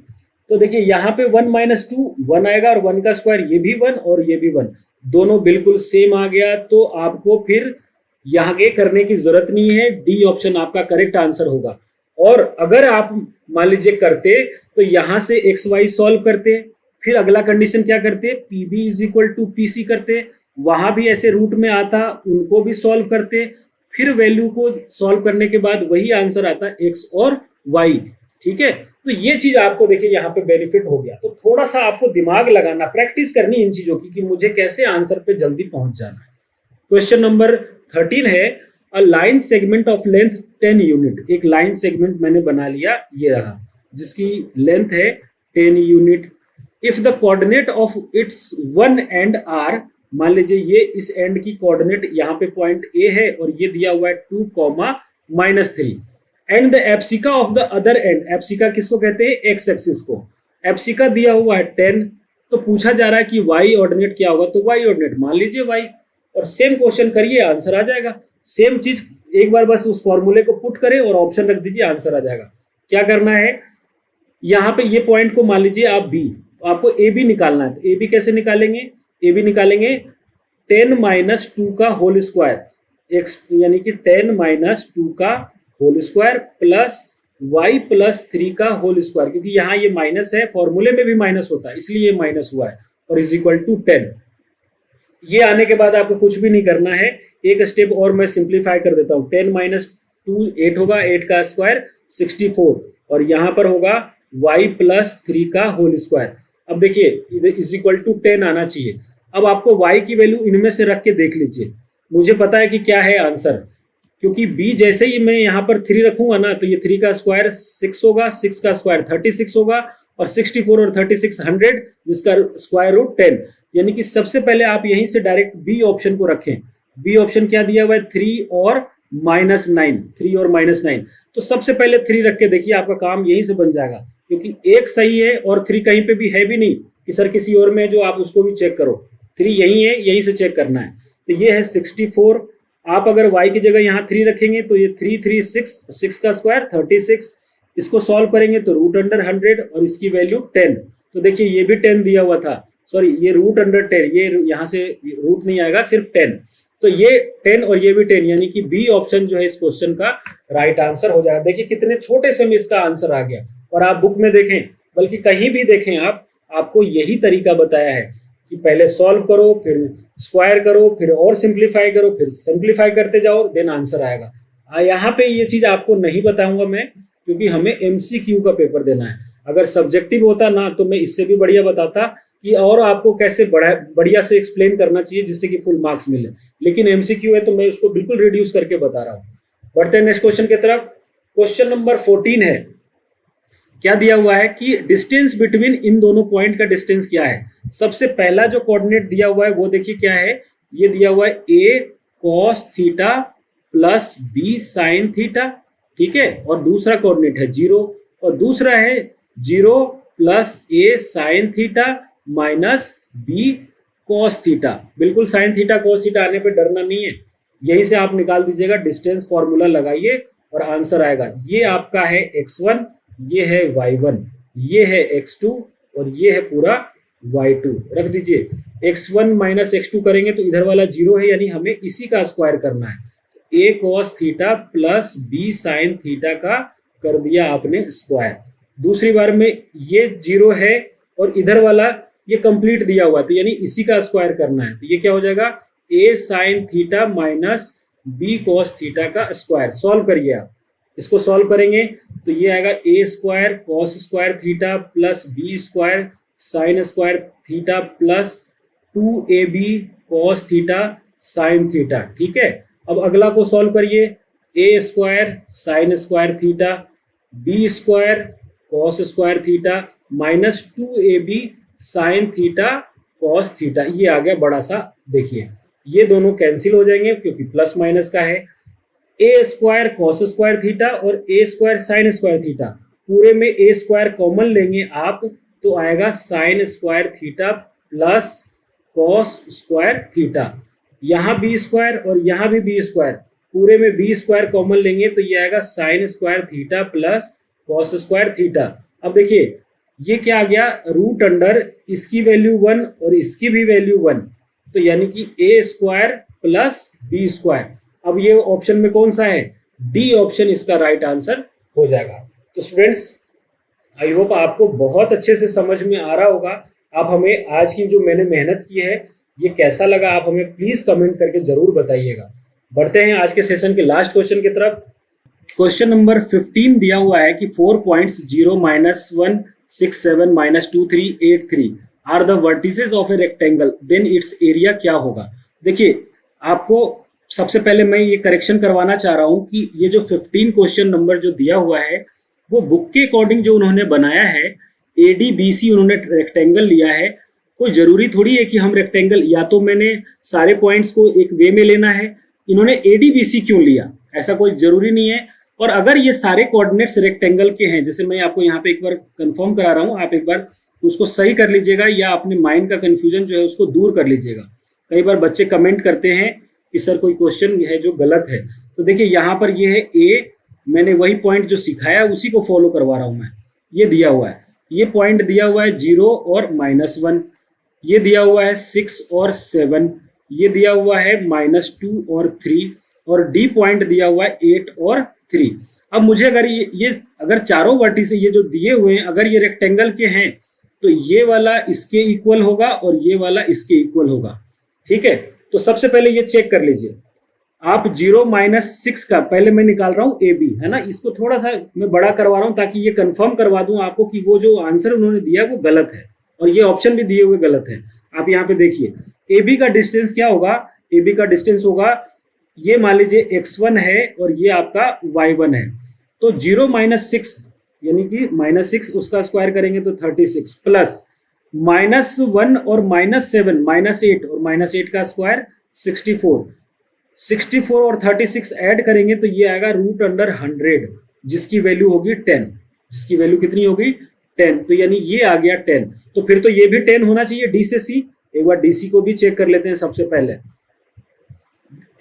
तो देखिए यहाँ पे 1 माइनस 2 1 आएगा और 1 का स्क्वायर ये भी 1 और ये भी 1, दोनों बिल्कुल सेम आ गया, तो आपको फिर यहाँ के करने की जरूरत नहीं है, डी ऑप्शन आपका करेक्ट आंसर होगा। और अगर आप मान लीजिए करते तो यहाँ से एक्स वाई सॉल्व करते, फिर अगला कंडीशन क्या करते, PB is equal to PC करते, वहां भी ऐसे रूट में आता, उनको भी सॉल्व करते, फिर वैल्यू को सॉल्व करने के बाद वही आंसर आता एक्स और वाई। ठीक है, तो ये चीज आपको देखिए यहाँ पे बेनिफिट हो गया। तो थोड़ा सा आपको दिमाग लगाना, प्रैक्टिस करनी इन चीजों की कि मुझे कैसे आंसर पे जल्दी पहुंच जाना है। क्वेश्चन नंबर 13 है, a line segment of length 10 unit. एक लाइन सेगमेंट मैंने बना लिया, ये रहा, जिसकी लेंथ है 10 unit. If the coordinate of its one end are, मान लीजिए ये इस एंड की कोऑर्डिनेट यहाँ पे पॉइंट ए है और ये दिया हुआ है 2, -3 and the abscissa of the other end, abscissa किसको कहते हैं, एक्स एक्सिस को, एप्सिका दिया हुआ है 10, तो पूछा जा रहा है कि वाई ऑर्डिनेट क्या होगा, तो वाई ऑर्डिनेट मान लीजिए वाई, और सेम क्वेश्चन करिए, आंसर आ जाएगा। सेम चीज एक बार बस उस फॉर्मूले को पुट करें और ऑप्शन रख दीजिए, आंसर आ जाएगा। क्या करना है, यहाँ पे ये पॉइंट को मान लीजिए आप बी, तो आपको ए बी निकालना है। तो ए बी कैसे निकालेंगे, ए बी निकालेंगे 10 - 2 का होल स्क्वायर, एक्स यानी कि 10 - 2 का होल स्क्वायर प्लस y + 3 का होल स्क्वायर, क्योंकि यहाँ ये माइनस है, फॉर्मूले में भी माइनस होता है इसलिए ये माइनस हुआ है, और इज इक्वल टू 10। ये आने के बाद आपको कुछ भी नहीं करना है, एक स्टेप और मैं सिंप्लीफाई कर देता हूँ। 10 - 2 8 होगा, 8 का स्क्वायर 64, और यहाँ पर होगा y + 3 का होल स्क्वायर। अब देखिए इज इक्वल टू 10 आना चाहिए। अब आपको y की वैल्यू इनमें से रख के देख लीजिए, मुझे पता है कि क्या है आंसर, क्योंकि b जैसे ही मैं यहाँ पर 3 रखूंगा ना, तो ये 3 का स्क्वायर 6 होगा, 6 का स्क्वायर 36 होगा, और 64 और 36 100, जिसका स्क्वायर रूट 10, यानी कि सबसे पहले आप यहीं से डायरेक्ट बी ऑप्शन को रखें। बी ऑप्शन क्या दिया हुआ है, 3 और -9, 3 और -9, तो सबसे पहले 3 रख के देखिए, आपका काम यहीं से बन जाएगा, क्योंकि एक सही है और 3 कहीं पे भी है भी नहीं कि सर किसी और में है जो आप उसको भी चेक करो, 3 यही है, यहीं से चेक करना है। तो ये है 64, आप अगर y की जगह यहाँ 3 रखेंगे तो ये 3 3 6, 6 का स्क्वायर 36, इसको सॉल्व करेंगे तो √100 और इसकी वैल्यू 10। तो देखिए ये भी 10 दिया हुआ था, सॉरी ये √10, ये यहाँ से रूट नहीं आएगा, सिर्फ 10, तो ये 10 और ये भी 10, यानी कि बी ऑप्शन जो है इस क्वेश्चन का राइट आंसर हो जाएगा। देखिए कितने छोटे से में इसका आंसर आ गया, और आप बुक में देखें, बल्कि कहीं भी देखें आप, आपको यही तरीका बताया है कि पहले सॉल्व करो, फिर स्क्वायर करो, फिर और सिंप्लीफाई करो, फिर सिंप्लीफाई करते जाओ, देन आंसर आएगा। यहाँ पे ये चीज आपको नहीं बताऊंगा मैं, क्योंकि हमें MCQ का पेपर देना है। अगर सब्जेक्टिव होता ना तो मैं इससे भी बढ़िया बताता कि और आपको कैसे बढ़िया से एक्सप्लेन करना चाहिए जिससे कि फुल मार्क्स मिले, लेकिन MCQ है तो मैं उसको बिल्कुल रिड्यूस करके बता रहा हूँ। बढ़ते हैं नेक्स्ट क्वेश्चन की तरफ। क्वेश्चन नंबर 14 है, क्या दिया हुआ है कि डिस्टेंस बिटवीन इन दोनों पॉइंट का डिस्टेंस क्या है। सबसे पहला जो कोऑर्डिनेट दिया हुआ है वो देखिए क्या है, ये दिया हुआ है a cos theta plus b sin theta, ठीक है, और दूसरा कोऑर्डिनेट है 0, और दूसरा है 0 plus a sin theta minus b cos theta. बिल्कुल sin थीटा cos थीटा आने पे डरना नहीं है, यहीं से आप निकाल दीजिएगा, डिस्टेंस फॉर्मूला लगाइए और आंसर आएगा। ये आपका है x1, ये है y1, ये है x2 और ये है पूरा y2, रख दीजिए। x1 माइनस x2 करेंगे तो इधर वाला 0 है, यानी हमें इसी का स्क्वायर करना है। तो a cos theta plus b sin theta का कर दिया आपने स्क्वायर। दूसरी बार में ये 0 है और इधर वाला ये कंप्लीट दिया हुआ है, तो यानी इसी का स्क्वायर करना है। तो ये क्या हो जाएगा, a sin theta minus b cos theta का स्क्वायर। सॉल्व करिए आप, इसको सॉल्व करेंगे तो ये आएगा a square cos square theta plus b square sin square theta plus 2ab cos theta sin theta, ठीक है। अब अगला को सॉल्व करिए, a square sin square theta, b square cos square theta minus 2ab sin theta cos theta, ये आ गया बड़ा सा। देखिए ये दोनों कैंसिल हो जाएंगे क्योंकि प्लस माइनस का है। a square cos square theta और a square sin square theta, पूरे में a स्क्वायर कॉमन लेंगे आप तो आएगा sin square theta plus cos square theta. यहाँ b स्क्वायर और यहाँ भी b स्क्वायर, पूरे में b स्क्वायर कॉमन लेंगे तो ये आएगा sin square theta plus cos square theta. अब देखिए ये क्या आ गया, रूट अंडर इसकी वैल्यू 1 और इसकी भी वैल्यू 1, तो यानी कि a square plus b square. अब ये ऑप्शन में कौन सा है, डी ऑप्शन इसका राइट आंसर हो जाएगा। तो स्टूडेंट्स आई होप आपको बहुत अच्छे से समझ में आ रहा होगा आप हमें आज की जो मैंने मेहनत की है ये कैसा लगा, आप हमें प्लीज कमेंट करके जरूर बताइएगा। बढ़ते हैं आज के सेशन के लास्ट क्वेश्चन की तरफ। क्वेश्चन नंबर 15 दिया हुआ है कि 4 points 0 -1 6 7 -2 3 8 3 are the vertices of a rectangle, then its area क्या होगा। देखिए आपको सबसे पहले मैं ये करेक्शन करवाना चाह रहा हूं कि ये जो 15 क्वेश्चन नंबर जो दिया हुआ है वो बुक के अकॉर्डिंग जो उन्होंने बनाया है, ADBC उन्होंने रेक्टेंगल लिया है। कोई जरूरी थोड़ी है कि हम रेक्टेंगल, या तो मैंने सारे पॉइंट्स को एक वे में लेना है, इन्होंने ADBC क्यों लिया, ऐसा कोई जरूरी नहीं है। और अगर ये सारे कोऑर्डिनेट्स रेक्टेंगल के हैं, जैसे मैं आपको यहाँ पे एक बार कंफर्म करा रहा हूँ, आप एक बार उसको सही कर लीजिएगा या अपने माइंड का कंफ्यूजन जो है उसको दूर कर लीजिएगा। कई बार बच्चे कमेंट करते हैं कि सर कोई क्वेश्चन है जो गलत है, तो देखिए यहाँ पर ये है A, मैंने वही पॉइंट जो सिखाया उसी को फॉलो करवा रहा हूँ मैं। ये दिया हुआ है, ये पॉइंट दिया हुआ है 0 और -1, ये दिया हुआ है 6 और 7, ये दिया हुआ है -2 और 3, और D पॉइंट दिया हुआ है 8 और 3। अब मुझे अगर ये अगर चारों वर्टिस ये जो दिए हुए हैं अगर ये रेक्टेंगल के हैं तो ये वाला इसके इक्वल होगा और ये वाला इसके इक्वल होगा। ठीक है, तो सबसे पहले ये चेक कर लीजिए आप। 0 -6 का पहले मैं निकाल रहा हूं AB, है ना, इसको थोड़ा सा मैं बड़ा करवा रहा हूं ताकि ये कंफर्म करवा दूं आपको कि वो जो आंसर उन्होंने दिया वो गलत है और ये ऑप्शन भी दिए हुए गलत है। आप यहाँ पे देखिए AB का डिस्टेंस क्या होगा, AB का डिस्टेंस होगा, ये मान लीजिए x1 है और ये आपका y1 है। तो 0 -6 यानी कि -6 उसका स्क्वायर करेंगे तो 36 प्लस -1 और -7 -8 और -8 का स्क्वायर 64 और 36 ऐड करेंगे तो ये आएगा √100 जिसकी वैल्यू होगी 10। जिसकी वैल्यू कितनी होगी 10, तो यानी ये आ गया 10। तो फिर तो ये भी 10 होना चाहिए D से C। एक बार DC को भी चेक कर लेते हैं सबसे पहले।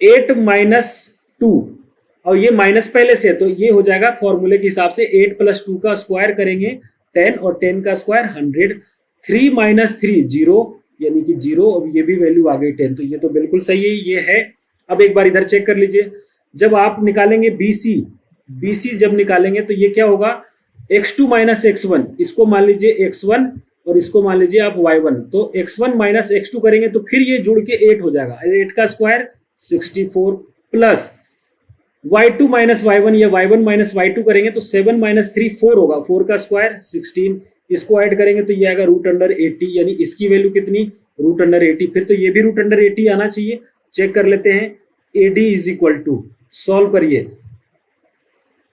8 -2 और ये माइनस पहले से, तो ये हो जाएगा फॉर्मूले के हिसाब से 8 + 2 का स्क्वायर करेंगे 10 और 10 का स्क्वायर 100। 3 - 3 0 यानी कि 0, अब ये भी वैल्यू आ गई 10, तो ये तो बिल्कुल सही है, ये है। अब एक बार इधर चेक कर लीजिए, जब आप निकालेंगे BC जब निकालेंगे तो ये क्या होगा x2 - x1, इसको मान लीजिए x1 और इसको मान लीजिए आप y1, तो x1 - x2 करेंगे तो फिर ये जुड़ के 8 हो जाएगा, 8 का स्क्वायर 64 प्लस y2 - y1 या y1 - y2 करेंगे तो 7 - 3 4 होगा, 4 का स्क्वायर 16, इसको ऐड करेंगे तो ये आएगा √80, यानी इसकी वैल्यू कितनी √80। फिर तो ये भी √80 आना चाहिए। चेक कर लेते हैं AD = सॉल्व करिए।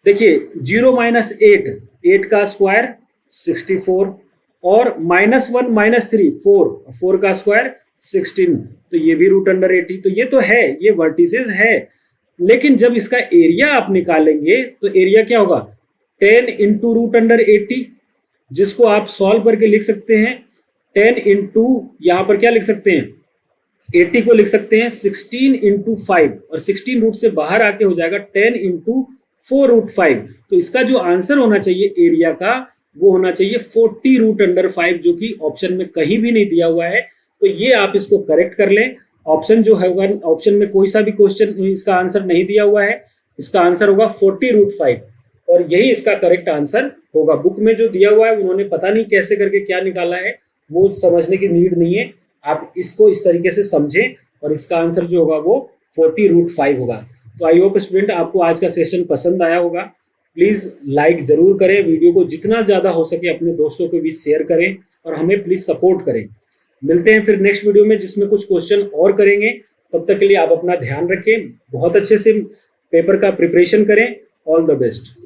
देखिए 0 - 8 का स्क्वायर 64 और -1 - 3 4 का स्क्वायर 16, तो ये भी √80। तो ये तो है, ये वर्टिसेस है, लेकिन जब इसका एरिया आप निकालेंगे तो एरिया क्या होगा 10 × √80, जिसको आप सॉल्व करके लिख सकते हैं 10 × यहाँ पर क्या लिख सकते हैं 80 को लिख सकते हैं 16 × 5 और 16 रूट से बाहर आके हो जाएगा 10 × 4√5। तो इसका जो आंसर होना चाहिए एरिया का वो होना चाहिए 40 √5, जो कि ऑप्शन में कहीं भी नहीं दिया हुआ है। तो ये आप इसको करेक्ट कर लें। ऑप्शन जो है ऑप्शन में कोई सा भी क्वेश्चन इसका आंसर नहीं दिया हुआ है, इसका आंसर होगा 40 √5 और यही इसका करेक्ट आंसर होगा। बुक में जो दिया हुआ है उन्होंने पता नहीं कैसे करके क्या निकाला है, वो समझने की नीड नहीं है। आप इसको इस तरीके से समझें और इसका आंसर जो होगा वो 40 √5 होगा। तो आई होप स्टूडेंट आपको आज का सेशन पसंद आया होगा। प्लीज़ लाइक ज़रूर करें, वीडियो को जितना ज़्यादा हो सके अपने दोस्तों के बीच शेयर करें और हमें प्लीज़ सपोर्ट करें। मिलते हैं फिर नेक्स्ट वीडियो में जिसमें कुछ क्वेश्चन और करेंगे। तब तक के लिए आप अपना ध्यान रखें, बहुत अच्छे से पेपर का प्रिपरेशन करें। All the best.